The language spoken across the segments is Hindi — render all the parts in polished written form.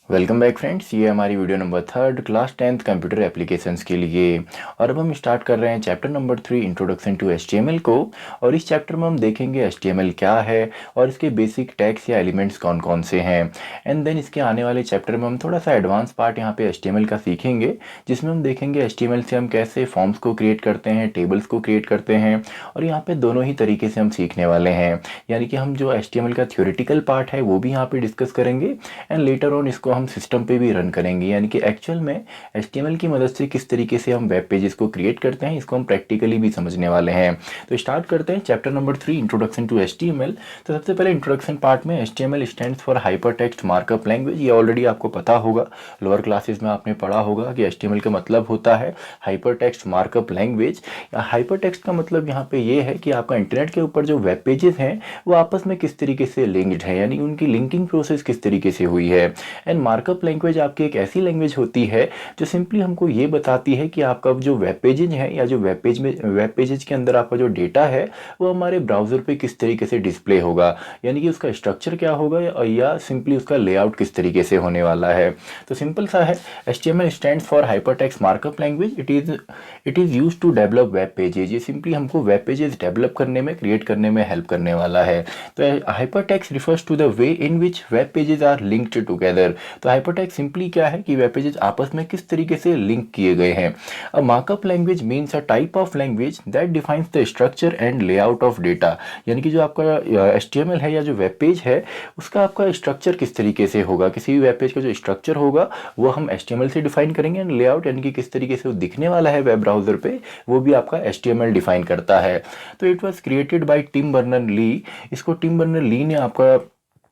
वेलकम बैक फ्रेंड्स, ये हमारी video number 3 class 10th computer applications के लिए। और अब हम स्टार्ट कर रहे हैं chapter number 3 introduction to HTML को। और इस चैप्टर में हम देखेंगे एचटीएमएल क्या है और इसके बेसिक टैग्स या एलिमेंट्स कौन कौन से हैं। एंड देन इसके आने वाले चैप्टर में हम थोड़ा सा एडवांस पार्ट यहाँ पे एचटीएमएल का सीखेंगे, जिसमें हम देखेंगे एचटीएमएल से हम कैसे फॉर्म्स को क्रिएट करते हैं, टेबल्स को क्रिएट करते हैं। और यहाँ पे दोनों ही तरीके से हम सीखने वाले हैं, यानी कि हम जो एचटीएमएल का थ्योरेटिकल पार्ट है वो भी यहाँ पे डिस्कस करेंगे एंड लेटर ऑन इसको हम सिस्टम पे भी रन करेंगे, यानी कि एक्चुअल में HTML की मदद से किस तरीके से हम वेब पेजेस को क्रिएट करते हैं इसको हम प्रैक्टिकली भी समझने वाले हैं। तो स्टार्ट करते हैं chapter number 3 introduction to HTML। तो सबसे पहले इंट्रोडक्शन पार्ट में HTML stands for hypertext markup language. ये ऑलरेडी आपको पता होगा, लोअर क्लासेस में आपने पढ़ा होगा कि HTML का मतलब होता है हाइपरटेक्स्ट मार्कअप लैंग्वेज। हाइपरटेक्स्ट का मतलब यहाँ पे ये है कि आपका इंटरनेट के ऊपर जो वेब पेजेस हैं वो आपस में किस तरीके से लिंक्ड है, यानी उनकी लिंकिंग प्रोसेस किस तरीके से हुई है। एंड मार्कअप लैंग्वेज आपकी एक ऐसी लैंग्वेज होती है जो सिंपली हमको ये बताती है कि आपका जो वेब पेजेज है या जो वेब पेजेज के अंदर आपका जो डेटा है वो हमारे ब्राउज़र पे किस तरीके से डिस्प्ले होगा, यानी कि उसका स्ट्रक्चर क्या होगा या सिंपली उसका लेआउट किस तरीके से होने वाला है। तो सिंपल सा है, HTML stands for hypertext markup language. It is use to develop web pages. ये सिंपली हमको वेब पेजेस डेवलप करने में, क्रिएट करने में हेल्प करने वाला है। तो hypertext refers to the way in which web pages are linked together. तो हाइपरटेक्स्ट सिंपली क्या है कि वेब पेजेस आपस में किस तरीके से लिंक किए गए हैं। A markup language means a type of language that defines the structure and layout of data, यानी कि जो आपका HTML है या जो वेब पेज है उसका आपका स्ट्रक्चर किस तरीके से होगा। किसी भी वेब पेज का जो स्ट्रक्चर होगा वो हम HTML से डिफाइन करेंगे एंड लेआउट यानी कि किस तरीके से वो दिखने वाला है वेब ब्राउजर पे, वो भी आपका HTML डिफाइन करता है। तो it was created by Tim Berners Lee. इसको टिम बर्नर ली ने आपका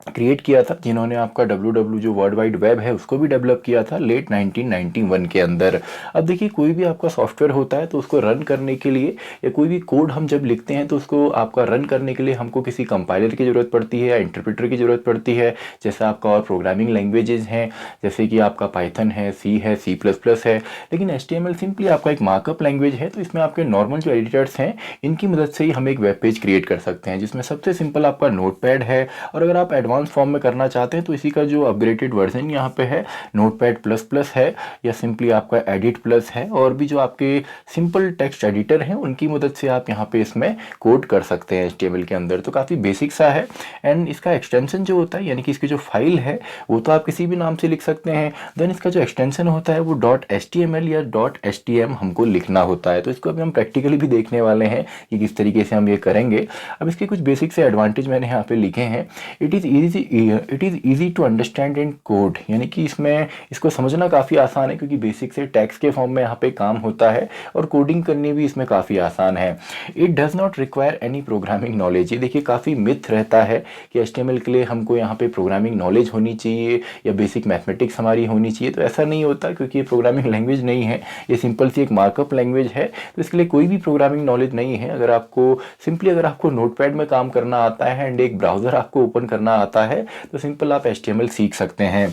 क्रिएट किया था, जिन्होंने आपका WW जो वर्ल्ड वाइड वेब है उसको भी डेवलप किया था लेट 1991 के अंदर। अब देखिए, कोई भी आपका सॉफ्टवेयर होता है तो उसको रन करने के लिए या कोई भी कोड हम जब लिखते हैं तो उसको आपका रन करने के लिए हमको किसी कंपाइलर की ज़रूरत पड़ती है या इंटरप्रेटर की ज़रूरत पड़ती है। जैसा आपका और प्रोग्रामिंग लैंग्वेजेस हैं, जैसे कि आपका पाइथन है, C है। लेकिन HTML सिंपली आपका एक मार्कअप लैंग्वेज है, तो इसमें आपके नॉर्मल जो एडिटर्स हैं इनकी मदद से ही हम एक वेब पेज क्रिएट कर सकते हैं, जिसमें सबसे सिंपल आपका नोटपैड है। और अगर आप एडवांस फॉर्म में करना चाहते हैं तो इसी का जो अपग्रेडेड वर्जन यहाँ पे है नोटपैड प्लस प्लस है या सिंपली आपका एडिट प्लस है। और भी जो आपके सिंपल टेक्स्ट एडिटर हैं उनकी मदद से आप यहाँ पे इसमें कोड कर सकते हैं HTML के अंदर। तो काफ़ी बेसिक सा है। एंड इसका एक्सटेंशन जो होता है, यानी कि इसकी जो फाइल है वो तो आप किसी भी नाम से लिख सकते हैं। देन इसका जो एक्सटेंशन होता है वो .html या .htm हमको लिखना होता है। तो इसको अभी हम प्रैक्टिकली भी देखने वाले हैं कि किस तरीके से हम ये करेंगे। अब इसके कुछ बेसिक से एडवांटेज मैंने यहाँ पे लिखे हैं। It is easy to understand in code, यानी कि इसमें इसको समझना काफ़ी आसान है क्योंकि बेसिक से टेक्स्ट के फॉर्म में यहाँ पे काम होता है और कोडिंग करनी भी इसमें काफ़ी आसान है। It does not require any programming knowledge. ये देखिए, काफ़ी मिथ रहता है कि HTML के लिए हमको यहाँ पे प्रोग्रामिंग नॉलेज होनी चाहिए या बेसिक मैथमेटिक्स हमारी होनी चाहिए। तो ऐसा नहीं होता, क्योंकि ये प्रोग्रामिंग लैंग्वेज नहीं है, ये सिंपल सी एक मार्कअप लैंग्वेज है। तो इसके लिए कोई भी प्रोग्रामिंग नॉलेज नहीं है। अगर आपको नोटपैड में काम करना आता है एंड एक ब्राउज़र आपको ओपन करना आता है तो सिंपल आप HTML सीख सकते हैं।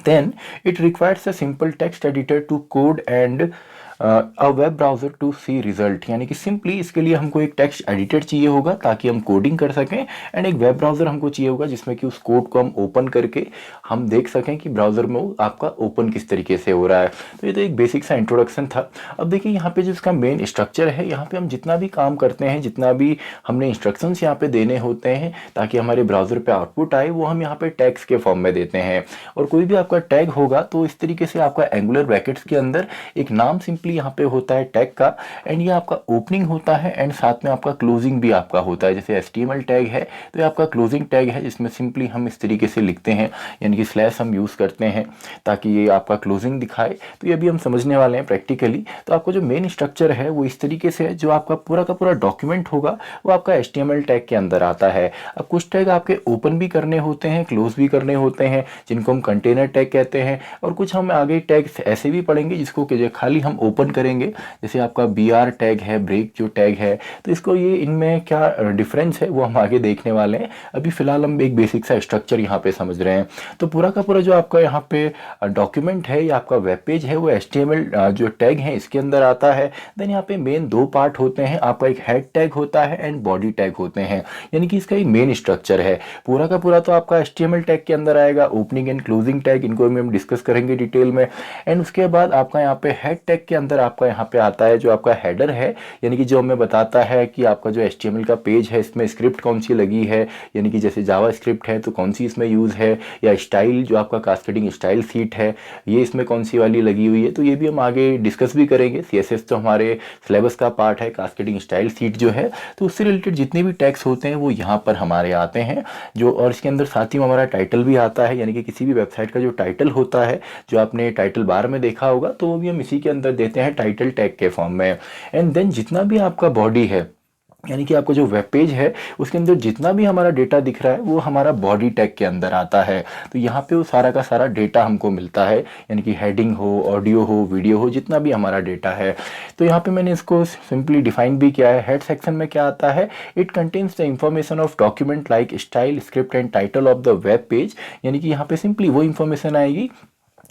Then it requires a simple text editor to code and a web browser to see result, यानी कि सिंपली इसके लिए हमको एक टेक्स्ट एडिटर चाहिए होगा ताकि हम कोडिंग कर सकें एंड एक वेब ब्राउज़र हमको चाहिए होगा जिसमें कि उस कोड को हम ओपन करके हम देख सकें कि ब्राउज़र में वो आपका ओपन किस तरीके से हो रहा है। तो ये तो एक बेसिक सा इंट्रोडक्शन था। अब देखिए, यहाँ पे जो इसका मेन स्ट्रक्चर है, यहाँ पे हम जितना भी काम करते हैं, जितना भी हमने इंस्ट्रक्शंस यहाँ पे देने होते हैं ताकि हमारे ब्राउज़र पे आउटपुट आए, वो हम यहाँ पे टैग्स के फॉर्म में देते हैं। और कोई भी आपका टैग होगा तो इस तरीके से आपका एंगुलर ब्रैकेट्स के अंदर एक नाम सिंपली यहाँ पे होता है टैग का, एंड ये आपका ओपनिंग होता है एंड साथ में आपका क्लोजिंग भी आपका होता है। जैसे HTML टैग है तो ये आपका क्लोजिंग टैग है, जिसमें सिंपली हम इस तरीके से लिखते हैं, यानी कि स्लैश हम यूज़ करते हैं ताकि ये आपका क्लोजिंग दिखाए। तो ये भी हम समझने वाले हैं प्रैक्टिकली। तो आपका जो मेन स्ट्रक्चर है वो इस तरीके से है, जो आपका पूरा का पूरा डॉक्यूमेंट होगा वो आपका HTML टैग के अंदर आता है। अब कुछ टैग आपके ओपन भी करने होते हैं, क्लोज भी करने होते हैं, जिनको हम कंटेनर टैग कहते हैं। और कुछ हम आगे टैग्स ऐसे भी पढ़ेंगे जिसको खाली हम ओपन करेंगे, जैसे आपका BR टैग है, ब्रेक जो टैग है, तो इसको ये इनमें क्या डिफरेंस है वो हम आगे देखने वाले हैं। अभी फिलहाल हम एक बेसिक सा स्ट्रक्चर यहाँ पे समझ रहे हैं। तो पूरा का पूरा जो आपका यहाँ पे डॉक्यूमेंट है या आपका वेब पेज है वो HTML जो टैग है इसके अंदर आता है। देन यहाँ पे मेन दो पार्ट होते हैं, आपका एक हेड टैग होता है एंड बॉडी टैग होते हैं, यानी कि इसका एक मेन स्ट्रक्चर है। पूरा का पूरा तो आपका HTML टैग के अंदर आएगा, ओपनिंग एंड क्लोजिंग टैग, इनको भी हम डिस्कस करेंगे डिटेल में। एंड उसके बाद आपका यहाँ पे हेड टैग के अंदर आपका यहाँ पे आता है जो आपका हेडर है, यानी कि जो हमें बताता है कि आपका जो HTML का पेज है इसमें स्क्रिप्ट कौन सी लगी है, यानी कि जैसे जावा स्क्रिप्ट है तो कौन सी इसमें यूज़ है, या स्टाइल जो आपका कास्केडिंग स्टाइल सीट है ये इसमें कौन सी वाली लगी हुई है, तो ये भी हम आगे डिस्कस भी करेंगे। CSS तो हमारे सिलेबस का पार्ट है, कास्केडिंग स्टाइल सीट जो है, तो उससे रिलेटेड जितने भी टैग्स होते हैं वो यहाँ पर हमारे आते हैं जो, और इसके अंदर साथ ही में हमारा टाइटल भी आता है, यानी कि किसी भी वेबसाइट का जो टाइटल होता है जो आपने टाइटल बार में देखा होगा तो वो भी हम इसी के अंदर देते हैं टाइटल टैग के फॉर्म में। एंड देन जितना भी आपका बॉडी है, यानी कि आपका जो वेब पेज है उसके अंदर जितना भी हमारा डेटा दिख रहा है वो हमारा बॉडी टैग के अंदर आता है। तो यहाँ पे वो सारा का सारा डेटा हमको मिलता है, यानी कि हेडिंग हो, ऑडियो हो, वीडियो हो, जितना भी हमारा डेटा है। तो यहाँ पे मैंने इसको सिंपली डिफाइन भी किया है। हेड सेक्शन में क्या आता है, it contains the information of document like style, script and title of the web page, यानी कि यहाँ पे सिंपली वो इंफॉर्मेशन आएगी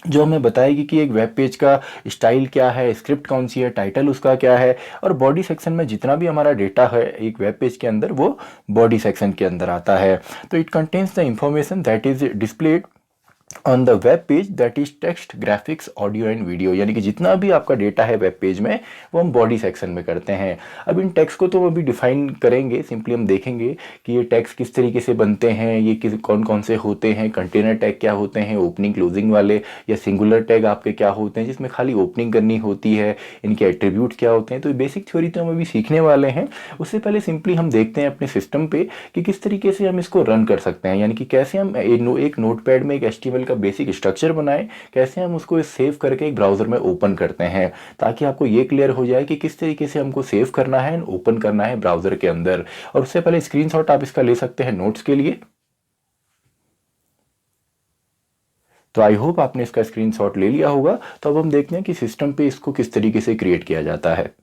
जो हमें बताएगी कि एक वेब पेज का स्टाइल क्या है, स्क्रिप्ट कौन सी है, टाइटल उसका क्या है। और बॉडी सेक्शन में जितना भी हमारा डेटा है एक वेब पेज के अंदर वो बॉडी सेक्शन के अंदर आता है। तो it contains the information that is displayed on the web page that is text, graphics, audio and video, यानी कि जितना भी आपका डेटा है वेब पेज में वो हम बॉडी सेक्शन में करते हैं। अब इन टैग्स को तो अभी डिफाइन करेंगे, सिंपली हम देखेंगे कि ये टैग्स किस तरीके से बनते हैं, ये किस कौन कौन से होते हैं, कंटेनर टैग क्या होते हैं, ओपनिंग क्लोजिंग वाले, या सिंगुलर टैग आपके क्या होते हैं जिसमें खाली ओपनिंग करनी होती है, इनके एट्रीब्यूट क्या होते हैं। तो बेसिक थ्योरी तो हम अभी सीखने वाले हैं। उससे पहले सिंपली हम देखते हैं अपने सिस्टम पे कि किस तरीके से हम इसको रन कर सकते हैं, यानी कि कैसे हम एक नोटपैड में एक HTML का बेसिक स्ट्रक्चर बनाएं, कैसे हम उसको सेव करके एक ब्राउजर में ओपन करते हैं, ताकि आपको ये क्लियर हो जाए कि किस तरीके से हमको सेव करना है, ओपन करना है ब्राउजर के अंदर। और उससे पहले स्क्रीनशॉट आप इसका ले सकते हैं नोट्स के लिए। तो आई होप आपने इसका स्क्रीनशॉट ले लिया होगा। तो अब हम देखते हैं कि सिस्टम पे इसको किस तरीके से क्रिएट किया जाता है।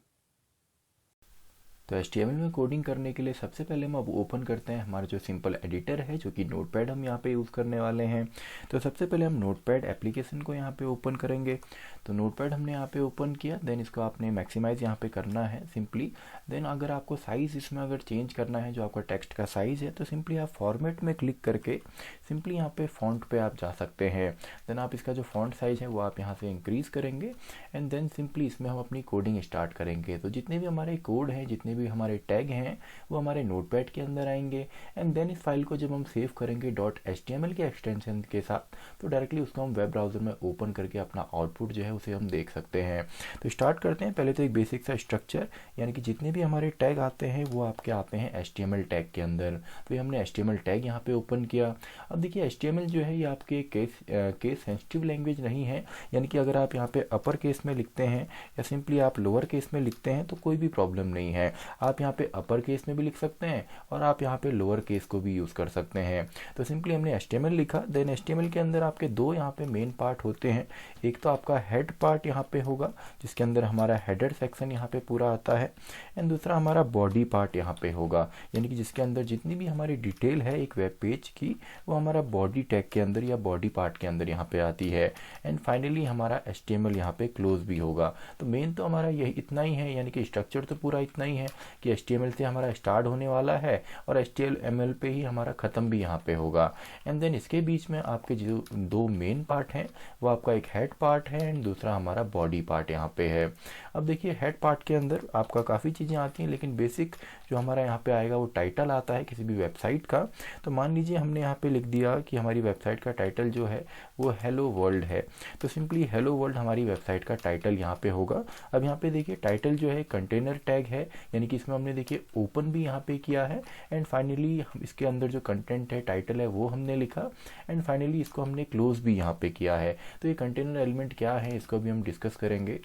तो HTML में कोडिंग करने के लिए सबसे पहले हम अब ओपन करते हैं हमारा जो सिंपल एडिटर है, जो कि नोटपैड हम यहाँ पे यूज़ करने वाले हैं। तो सबसे पहले हम नोटपैड एप्लीकेशन को यहाँ पे ओपन करेंगे। तो नोटपैड हमने यहाँ पे ओपन किया, देन इसको आपने मैक्सिमाइज यहाँ पे करना है सिंपली। देन अगर आपको साइज़ इसमें अगर चेंज करना है, जो आपका टेक्स्ट का साइज़ है, तो सिंपली आप फॉर्मेट में क्लिक करके सिंपली यहाँ पे फॉन्ट पे आप जा सकते हैं। देन आप इसका जो फॉन्ट साइज़ है वो आप यहाँ से इंक्रीज़ करेंगे एंड देन सिंपली इसमें हम अपनी कोडिंग स्टार्ट करेंगे। तो जितने भी हमारे कोड हैं, जितने भी हमारे टैग हैं, वो हमारे नोटपैड के अंदर आएंगे। एंड देन इस फाइल को जब हम सेव करेंगे .html के एक्सटेंशन के साथ, तो डायरेक्टली उसको हम वेब ब्राउज़र में ओपन करके अपना आउटपुट जो है उसे हम देख सकते हैं। तो स्टार्ट करते हैं। पहले तो एक बेसिक सा स्ट्रक्चर, यानी कि जितने भी हमारे टैग आते हैं वो आपके आते हैं HTML टैग के अंदर। तो ये हमने HTML टैग यहाँ पे ओपन किया। अब देखिए HTML जो है ये आपके केस सेंसिटिव लैंग्वेज नहीं है, यानी कि अगर आप यहाँ पे अपर केस में लिखते हैं या सिंपली आप लोअर केस में लिखते हैं तो कोई भी प्रॉब्लम नहीं है। आप यहाँ पे अपर केस में भी लिख सकते हैं और आप यहाँ पे लोअर केस को भी यूज़ कर सकते हैं। तो सिंपली हमने HTML लिखा। देन HTML के अंदर आपके दो यहाँ पे मेन पार्ट होते हैं। एक तो आपका हेड पार्ट यहाँ पे होगा, जिसके अंदर हमारा हेडर सेक्शन यहाँ पे पूरा आता है, एंड दूसरा हमारा बॉडी पार्ट यहाँ पे होगा, यानी कि जिसके अंदर जितनी भी हमारी डिटेल है एक वेब पेज की वो हमारा बॉडी टैग के अंदर या बॉडी पार्ट के अंदर यहाँ पे आती है। एंड फाइनली हमारा HTML यहाँ पे क्लोज भी होगा। तो मेन तो हमारा यही इतना ही है, यानी कि स्ट्रक्चर तो पूरा इतना ही है कि HTML से हमारा स्टार्ट होने वाला है और HTML पे ही हमारा ख़त्म भी यहाँ पे होगा। एंड देन इसके बीच में आपके जो दो मेन पार्ट हैं वो आपका एक हेड पार्ट है एंड दूसरा हमारा बॉडी पार्ट यहाँ पे है। अब देखिए हेड पार्ट के अंदर आपका काफ़ी चीज़ें आती हैं, लेकिन बेसिक जो हमारा यहाँ पे आएगा वो टाइटल आता है किसी भी वेबसाइट का। तो मान लीजिए हमने यहाँ पे लिख दिया कि हमारी वेबसाइट का टाइटल जो है वो हेलो वर्ल्ड है, तो सिंपली हेलो वर्ल्ड हमारी वेबसाइट का टाइटल यहाँ पे होगा। अब यहाँ पे देखिए टाइटल जो है कंटेनर टैग है, यानी कि इसमें हमने देखिए ओपन भी यहाँ पे किया है एंड फाइनली इसके अंदर जो कंटेंट है टाइटल है वो हमने लिखा एंड फाइनली इसको हमने क्लोज भी यहाँ पे किया है। तो ये कंटेनर एलिमेंट क्या है इसको भी हम डिस्कस करेंगे।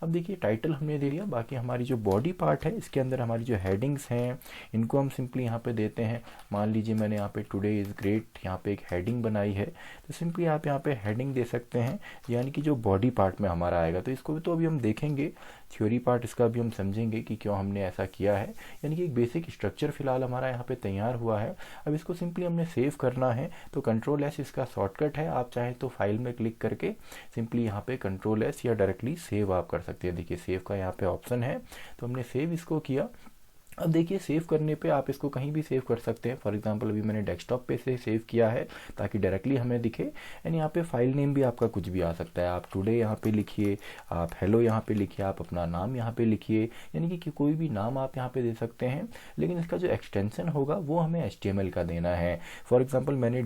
अब देखिए टाइटल हमने दे दिया, बाकी हमारी जो बॉडी पार्ट है इसके अंदर हमारी जो हेडिंग्स हैं इनको हम सिंपली यहाँ पे देते हैं। मान लीजिए मैंने यहाँ पे टुडे इज़ ग्रेट यहाँ पे एक हेडिंग बनाई है, तो सिंपली आप यहाँ पे हेडिंग दे सकते हैं, यानी कि जो बॉडी पार्ट में हमारा आएगा। तो इसको भी तो अभी हम देखेंगे, थ्योरी पार्ट इसका भी हम समझेंगे कि क्यों हमने ऐसा किया है। यानी कि एक बेसिक स्ट्रक्चर फिलहाल हमारा यहाँ पे तैयार हुआ है। अब इसको सिंपली हमने सेव करना है, तो कंट्रोल एस इसका शॉर्टकट है। आप चाहें तो फाइल में क्लिक करके सिंपली यहाँ पे कंट्रोल एस या डायरेक्टली सेव आप कर सकते हैं। देखिए सेव का यहाँ पे ऑप्शन है, तो हमने सेव इसको किया। अब देखिए सेव करने पे आप इसको कहीं भी सेव कर सकते हैं। फॉर एग्जांपल अभी मैंने डेस्कटॉप पे से सेव किया है ताकि डायरेक्टली हमें दिखे। एंड यहाँ पे फाइल नेम भी आपका कुछ भी आ सकता है। आप टुडे यहाँ पे लिखिए, आप हेलो यहाँ पे लिखिए, आप अपना नाम यहाँ पे लिखिए, यानी कि कोई भी नाम आप यहाँ पे दे सकते हैं। लेकिन इसका जो एक्सटेंशन होगा वो हमें HTML का देना है। फॉर एग्जाम्पल मैंने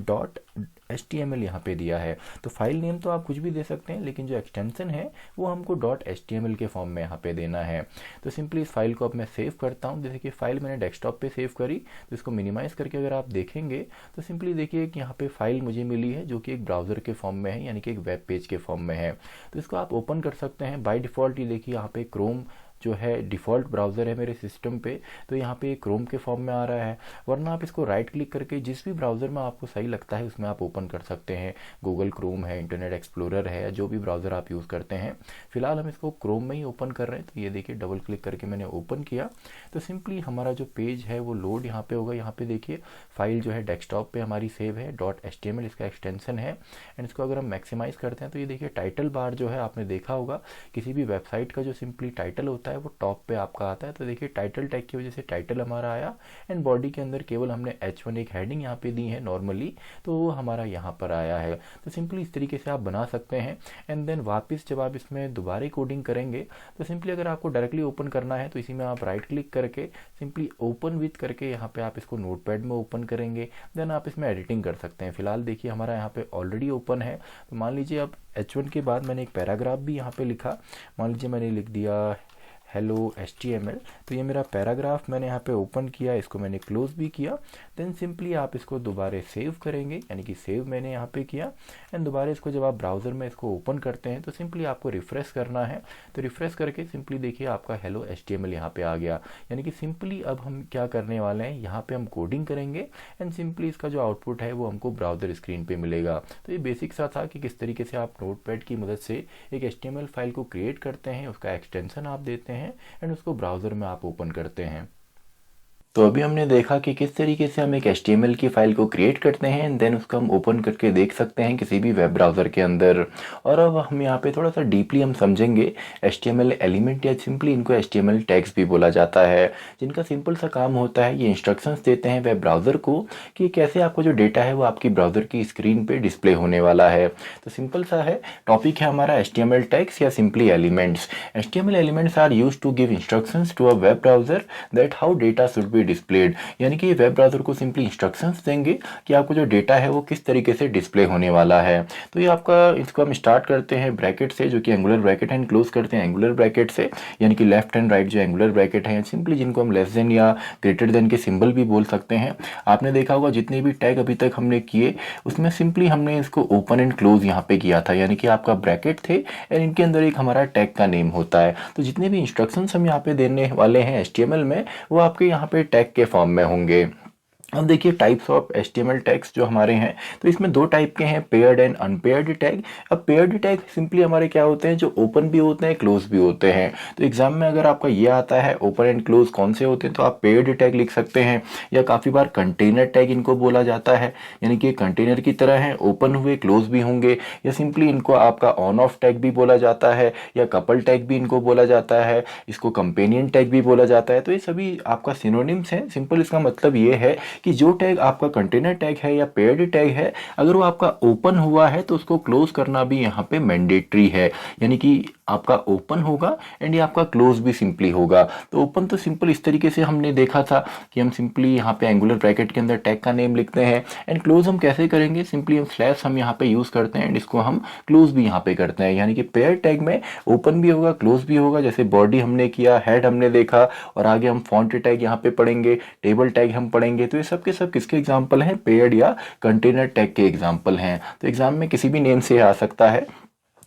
.html यहाँ पे दिया है, तो फाइल नेम तो आप कुछ भी दे सकते हैं, लेकिन जो एक्सटेंशन है वो हमको .html के फॉर्म में यहाँ पे देना है। तो सिंपली इस फाइल को अब मैं सेव करता हूँ। जैसे कि फाइल मैंने डेस्कटॉप पे सेव करी, तो इसको मिनिमाइज करके अगर आप देखेंगे तो सिंपली देखिए कि यहाँ पे फाइल मुझे मिली है जो कि एक ब्राउज़र के फॉर्म में है, यानी कि एक वेब पेज के फॉर्म में है। तो इसको आप ओपन कर सकते हैं। बाय डिफ़ॉल्ट ये देखिए यहाँ पे क्रोम जो है डिफ़ॉल्ट ब्राउज़र है मेरे सिस्टम पे, तो यहाँ पे क्रोम के फॉर्म में आ रहा है। वरना आप इसको राइट क्लिक करके जिस भी ब्राउज़र में आपको सही लगता है उसमें आप ओपन कर सकते हैं। गूगल क्रोम है, इंटरनेट एक्सप्लोरर है, जो भी ब्राउज़र आप यूज़ करते हैं। फिलहाल हम इसको क्रोम में ही ओपन कर रहे हैं। तो ये देखिए डबल क्लिक करके मैंने ओपन किया, तो सिंपली हमारा जो पेज है वो लोड यहाँ पे होगा। यहाँ पे देखिए फाइल जो है डेस्कटॉप पे हमारी सेव है, .html इसका एक्सटेंशन है। एंड इसको अगर हम मैक्सिमाइज़ करते हैं तो ये देखिए टाइटल बार जो है आपने देखा होगा किसी भी वेबसाइट का जो सिंपली टाइटल होता है वो टॉप पे आपका आता है। तो देखिए टाइटल टैग की वजह से टाइटल हमारा आया। एंड बॉडी के अंदर केवल हमने H1 एक हेडिंग यहाँ पे दी है नॉर्मली, तो वो हमारा यहाँ पर आया है। तो सिंपली इस तरीके से आप बना सकते हैं। एंड देन वापस जब आप इसमें दोबारा कोडिंग करेंगे तो सिंपली अगर आपको डायरेक्टली ओपन करना है तो इसी में आप राइट क्लिक करके सिंपली ओपन विथ करके यहाँ पे आप इसको नोटपैड में ओपन करेंगे। देन आप इसमें एडिटिंग कर सकते हैं। फिलहाल देखिए हमारा यहाँ पे ऑलरेडी ओपन है। तो मान लीजिए अब H1 के बाद मैंने एक पैराग्राफ भी यहाँ पे लिखा। मान लीजिए मैंने लिख दिया हेलो HTML, तो ये मेरा पैराग्राफ मैंने यहाँ पे ओपन किया, इसको मैंने क्लोज भी किया। देन सिंपली आप इसको दोबारा सेव करेंगे, यानी कि सेव मैंने यहाँ पे किया। एंड दोबारा इसको जब आप ब्राउज़र में इसको ओपन करते हैं तो सिंपली आपको रिफ़्रेश करना है। तो रिफ़्रेश करके सिंपली देखिए आपका हेलो HTML यहाँ पे आ गया। यानी कि सिंपली अब हम क्या करने वाले हैं, यहाँ पे हम कोडिंग करेंगे एंड सिंपली इसका जो आउटपुट है वो हमको ब्राउज़र स्क्रीन पे मिलेगा। तो ये बेसिक सा था कि किस तरीके से आप नोटपैड की मदद से एक HTML फाइल को क्रिएट करते हैं, उसका एक्सटेंशन आप देते हैं एंड उसको ब्राउज़र में आप ओपन करते हैं। तो अभी हमने देखा कि किस तरीके से हम एक HTML की फ़ाइल को क्रिएट करते हैं एंड देन उसको हम ओपन करके देख सकते हैं किसी भी वेब ब्राउज़र के अंदर। और अब हम यहाँ पे थोड़ा सा डीपली हम समझेंगे HTML एलिमेंट, या सिंपली इनको HTML टैग्स भी बोला जाता है, जिनका सिंपल सा काम होता है ये इंस्ट्रक्शंस देते हैं वेब ब्राउज़र को कि कैसे आपको जो डेटा है वो आपकी ब्राउज़र की स्क्रीन पर डिस्प्ले होने वाला है। तो सिंपल सा है, टॉपिक है हमारा HTML टैग्स या simply elements. HTML elements are used to give instructions to a web browser that how data should be displayed, यानी कि वेब ब्राउज़र को सिंपली इंस्ट्रक्शंस देंगे कि आपको जो डेटा है वो किस तरीके से डिस्प्ले होने वाला है। तो ये आपका, इसको हम स्टार्ट करते हैं ब्रैकेट से जो कि एंगुलर ब्रैकेट है, एंड क्लोज करते हैं एंगुलर ब्रैकेट से, यानी कि लेफ्ट एंड राइट जो एंगुलर ब्रैकेट है, सिंपली जिनको हम लेस देन या ग्रेटर देन के सिंबल भी बोल सकते हैं। आपने देखा होगा जितने भी टैग अभी तक हमने किए उसमें सिंपली हमने इसको ओपन एंड क्लोज यहाँ पे किया था, यानी कि आपका ब्रैकेट थे एंड इनके अंदर एक हमारा टैग का नेम होता है। तो जितने भी इंस्ट्रक्शंस हम यहाँ पे देने वाले हैं HTML में वो आपके यहाँ पे टैग के फॉर्म में होंगे। अब देखिए टाइप्स ऑफ HTML टैग्स जो हमारे हैं, तो इसमें दो टाइप के हैं, पेयर्ड एंड अनपेयर्ड टैग। अब पेयर्ड टैग सिंपली हमारे क्या होते हैं, जो ओपन भी होते हैं क्लोज भी होते हैं। तो एग्जाम में अगर आपका ये आता है ओपन एंड क्लोज कौन से होते हैं, तो आप पेयर्ड टैग लिख सकते हैं। या काफ़ी बार कंटेनर टैग इनको बोला जाता है, यानी कि कंटेनर की तरह है, ओपन हुए क्लोज भी होंगे। या सिंपली इनको आपका ऑन ऑफ टैग भी बोला जाता है, या कपल टैग भी इनको बोला जाता है, इसको कंपेनियन टैग भी बोला जाता है। तो ये सभी आपका सिनोनिम्स हैं। सिंपल इसका मतलब ये है कि जो टैग आपका कंटेनर टैग है या पेयर्ड टैग है, अगर वो आपका ओपन हुआ है तो उसको क्लोज करना भी यहाँ पे मैंडेटरी है, यानी कि आपका ओपन होगा एंड ये आपका क्लोज भी सिंपली होगा। तो ओपन तो सिंपल इस तरीके से हमने देखा था कि हम सिंपली यहाँ पे एंगुलर ब्रैकेट के अंदर टैग का नेम लिखते हैं। एंड क्लोज हम कैसे करेंगे, सिंपली हम स्लैश हम यहाँ पे यूज़ करते हैं एंड इसको हम क्लोज भी यहाँ पे करते हैं, यानी कि पेयर टैग में ओपन भी होगा क्लोज भी होगा। जैसे बॉडी हमने किया, हेड हमने देखा, और आगे हम फॉन्ट टैग यहाँ पे पढ़ेंगे, टेबल टैग हम पढ़ेंगे। तो ये सब के सब किसके एग्जाम्पल हैं, पेयर्ड या कंटेनर टैग के एग्जाम्पल हैं। तो एग्जाम में किसी भी नेम से आ सकता है।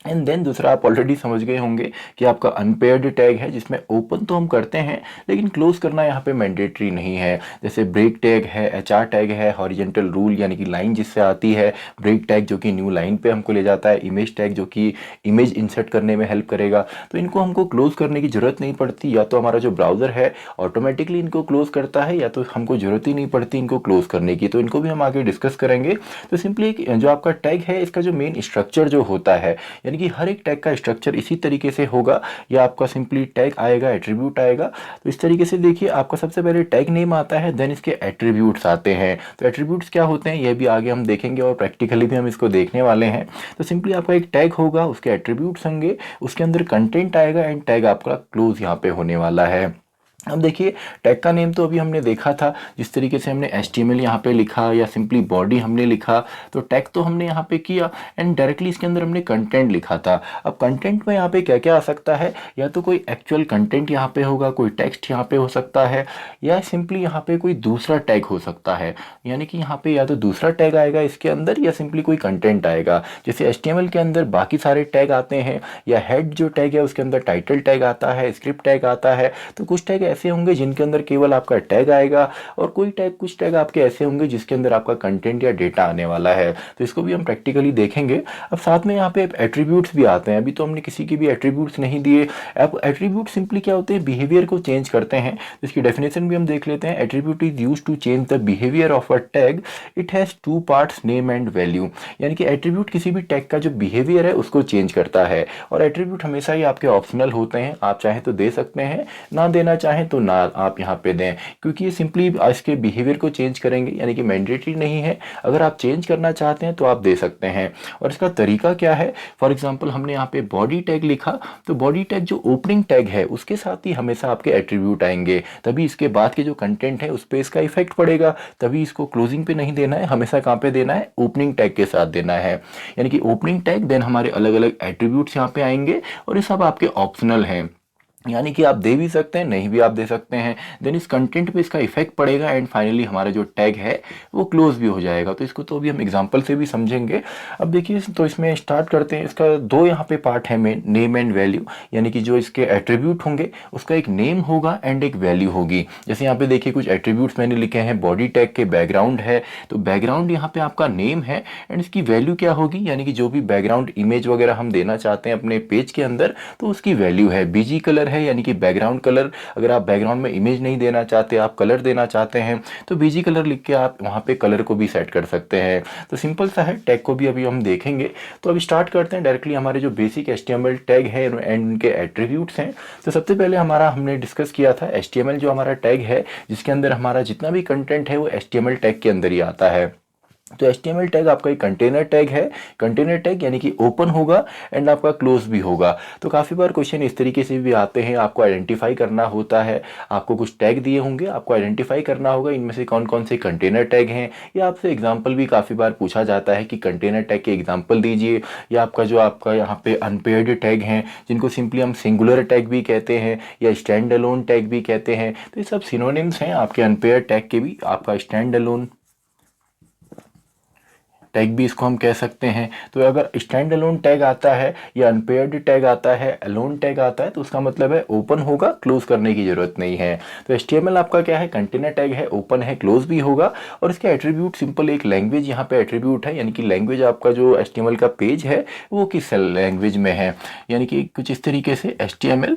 एंड देन दूसरा आप ऑलरेडी समझ गए होंगे कि आपका अनपेयर्ड टैग है, जिसमें ओपन तो हम करते हैं लेकिन क्लोज करना यहाँ पे मैंडेटरी नहीं है। जैसे ब्रेक टैग है, एचआर टैग है, हॉरिजेंटल रूल यानी कि लाइन जिससे आती है, ब्रेक टैग जो कि न्यू लाइन पे हमको ले जाता है, इमेज टैग जो कि इमेज इंसर्ट करने में हेल्प करेगा। तो इनको हमको क्लोज करने की जरूरत नहीं पड़ती, या तो हमारा जो ब्राउजर है ऑटोमेटिकली इनको क्लोज करता है, या तो हमको जरूरत ही नहीं पड़ती इनको क्लोज करने की। तो इनको भी हम आगे डिस्कस करेंगे। तो सिंपली जो आपका टैग है इसका जो मेन स्ट्रक्चर जो होता है, यानी कि हर एक टैग का स्ट्रक्चर इसी तरीके से होगा, या आपका सिंपली टैग आएगा, एट्रीब्यूट आएगा। तो इस तरीके से देखिए, आपका सबसे पहले टैग नेम आता है, देन इसके एट्रीब्यूट्स आते हैं। तो एट्रीब्यूट्स क्या होते हैं ये भी आगे हम देखेंगे और प्रैक्टिकली भी हम इसको देखने वाले हैं। तो सिंपली आपका एक टैग होगा, उसके एट्रीब्यूट्स होंगे, उसके अंदर कंटेंट आएगा एंड टैग आपका क्लोज यहाँ पे होने वाला है। अब देखिए, टैग का नेम तो अभी हमने देखा था, जिस तरीके से हमने HTML यहाँ पे लिखा या सिंपली बॉडी हमने लिखा, तो टैग तो हमने यहाँ पे किया एंड डायरेक्टली इसके अंदर हमने कंटेंट लिखा था। अब कंटेंट में यहाँ पे क्या क्या आ सकता है, या तो कोई एक्चुअल कंटेंट यहाँ पे होगा, कोई टेक्स्ट यहाँ पे हो सकता है, या सिंपली यहाँ पे कोई दूसरा टैग हो सकता है। यानी कि यहाँ पे या तो दूसरा टैग आएगा इसके अंदर, या सिंपली कोई कंटेंट आएगा। जैसे HTML के अंदर बाकी सारे टैग आते हैं, या हेड जो टैग है उसके अंदर टाइटल टैग आता है, स्क्रिप्ट टैग आता है। तो कुछ टैग ऐसे होंगे जिनके अंदर केवल आपका टैग आएगा, और कुछ टैग आपके ऐसे होंगे जिसके अंदर आपका कंटेंट या डेटा आने वाला है। तो इसको भी हम प्रैक्टिकली देखेंगे। अब साथ में यहाँ पे एट्रीब्यूट्स भी आते हैं। अभी तो हमने किसी की भी एट्रीब्यूट्स नहीं दिए। अब एट्रीब्यूट सिंपली क्या होते हैं, बिहेवियर को चेंज करते हैं। तो इसकी डेफिनेशन भी हम देख लेते हैं। Attribute is used to change the behaviour of a tag, it has two parts, name and value. यानी कि एट्रीब्यूट किसी भी टैग का जो बिहेवियर है उसको चेंज करता है, और एट्रीब्यूट हमेशा ही आपके ऑप्शनल होते हैं। आप चाहें तो दे सकते हैं, ना देना चाहें तो ना आप यहाँ पे दें, क्योंकि ये सिंपली इसके बिहेवियर को चेंज करेंगे, यानी कि मैंडेटरी नहीं है। अगर आप चेंज करना चाहते हैं तो आप दे सकते हैं। और इसका तरीका क्या है, फॉर एग्जांपल हमने यहाँ पे बॉडी टैग लिखा, तो बॉडी टैग जो ओपनिंग टैग है उसके साथ ही हमेशा आपके एट्रीब्यूट आएंगे, तभी इसके बाद के जो कंटेंट है उस पर इसका इफेक्ट पड़ेगा। तभी इसको क्लोजिंग पे नहीं देना है, हमेशा कहाँ पे देना है, ओपनिंग टैग के साथ देना है। यानी कि ओपनिंग टैग, देन हमारे अलग अलग एट्रीब्यूट्स यहाँ पे आएंगे, और ये सब आपके ऑप्शनल हैं। यानी कि आप दे भी सकते हैं, नहीं भी आप दे सकते हैं। देन इस कंटेंट पे इसका इफेक्ट पड़ेगा एंड फाइनली हमारा जो टैग है वो क्लोज भी हो जाएगा। तो इसको तो अभी हम एग्जांपल से भी समझेंगे। अब देखिए, तो इसमें स्टार्ट करते हैं। इसका दो यहाँ पे पार्ट है मेन, नेम एंड वैल्यू। यानी कि जो इसके एट्रीब्यूट होंगे उसका एक नेम होगा एंड एक वैल्यू होगी। जैसे यहाँ पे देखिए कुछ एट्रीब्यूट्स मैंने लिखे हैं। बॉडी टैग के बैकग्राउंड है, तो बैकग्राउंड यहाँ पे आपका नेम है, एंड इसकी वैल्यू क्या होगी, यानी कि जो भी बैकग्राउंड इमेज वगैरह हम देना चाहते हैं अपने पेज के अंदर, तो उसकी वैल्यू है। बीजी कलर है, यानी कि बैकग्राउंड कलर। अगर आप बैकग्राउंड में इमेज नहीं देना चाहते, आप कलर देना चाहते हैं, तो बीजी कलर लिख के आप वहाँ पे कलर को भी सेट कर सकते हैं। तो सिंपल सा है, टैग को भी अभी हम देखेंगे। तो अभी स्टार्ट करते हैं डायरेक्टली हमारे जो बेसिक HTML टैग है एंड उनके एट्रीब्यूट्स हैं। तो सबसे पहले हमारा हमने डिस्कस किया था HTML जो हमारा टैग है, जिसके अंदर हमारा जितना भी कंटेंट है वो HTML टैग के अंदर ही आता है। तो HTML टैग आपका एक कंटेनर टैग है। कंटेनर टैग यानी कि ओपन होगा एंड आपका क्लोज भी होगा। तो काफ़ी बार क्वेश्चन इस तरीके से भी आते हैं, आपको आइडेंटिफाई करना होता है। आपको कुछ टैग दिए होंगे, आपको आइडेंटिफाई करना होगा इनमें से कौन कौन से कंटेनर टैग हैं, या आपसे एग्जाम्पल भी काफ़ी बार पूछा जाता है कि कंटेनर टैग के एग्जाम्पल दीजिए। या आपका यहाँ पे अनपेयर्ड टैग हैं, जिनको सिंपली हम सिंगुलर टैग भी कहते हैं या स्टैंड अलोन टैग भी कहते हैं। तो ये सब सिनोनिम्स हैं आपके अनपेयर्ड टैग के भी। आपका स्टैंड अलोन टैग भी इसको हम कह सकते हैं। तो अगर स्टैंड अलोन टैग आता है या अनपेयर्ड टैग आता है, अलोन टैग आता है, तो उसका मतलब है ओपन होगा, क्लोज करने की जरूरत नहीं है। तो HTML आपका क्या है, कंटेनर टैग है, ओपन है, क्लोज भी होगा। और इसके एट्रीब्यूट सिंपल एक लैंग्वेज यहाँ पे एट्रीब्यूट है, यानी कि लैंग्वेज आपका जो HTML का पेज है वो किस लैंग्वेज में है, यानी कि कुछ इस तरीके से HTML।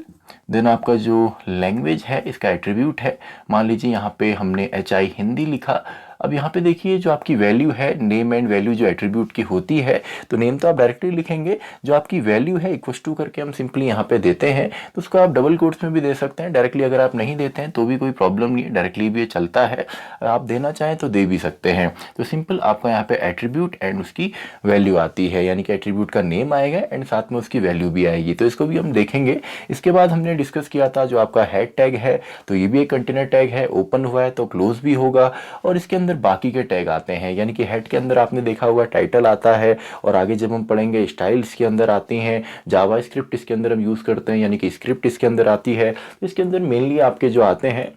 देन आपका जो लैंग्वेज है इसका एट्रीब्यूट है। मान लीजिए यहाँ पे हमने HI हिंदी लिखा। अब यहाँ पे देखिए जो आपकी वैल्यू है, नेम एंड वैल्यू जो एट्रीब्यूट की होती है, तो नेम तो आप डायरेक्टली लिखेंगे, जो आपकी वैल्यू है इक्वल टू करके हम सिंपली यहाँ पे देते हैं। तो उसको आप डबल कोट्स में भी दे सकते हैं डायरेक्टली। अगर आप नहीं देते हैं तो भी कोई प्रॉब्लम नहीं है, डायरेक्टली भी ये चलता है। आप देना चाहें तो दे भी सकते हैं। तो सिंपल आपका यहाँ पे एट्रीब्यूट एंड उसकी वैल्यू आती है, यानी कि एट्रीब्यूट का नेम आएगा एंड साथ में उसकी वैल्यू भी आएगी। तो इसको भी हम देखेंगे। इसके बाद हमने डिस्कस किया था जो आपका हेड टैग है, तो ये भी एक कंटेनर टैग है, ओपन हुआ है तो क्लोज भी होगा। और इसके अंदर बाकी के टैग आते हैं, यानी कि हेड के अंदर आपने देखा होगा टाइटल आता है, और आगे जब हम पढ़ेंगे स्टाइल इसके अंदर आती हैं, जावा स्क्रिप्ट इसके अंदर हम यूज़ करते हैं, यानी कि स्क्रिप्ट इसके अंदर आती है। तो इसके अंदर मेनली आपके जो आते हैं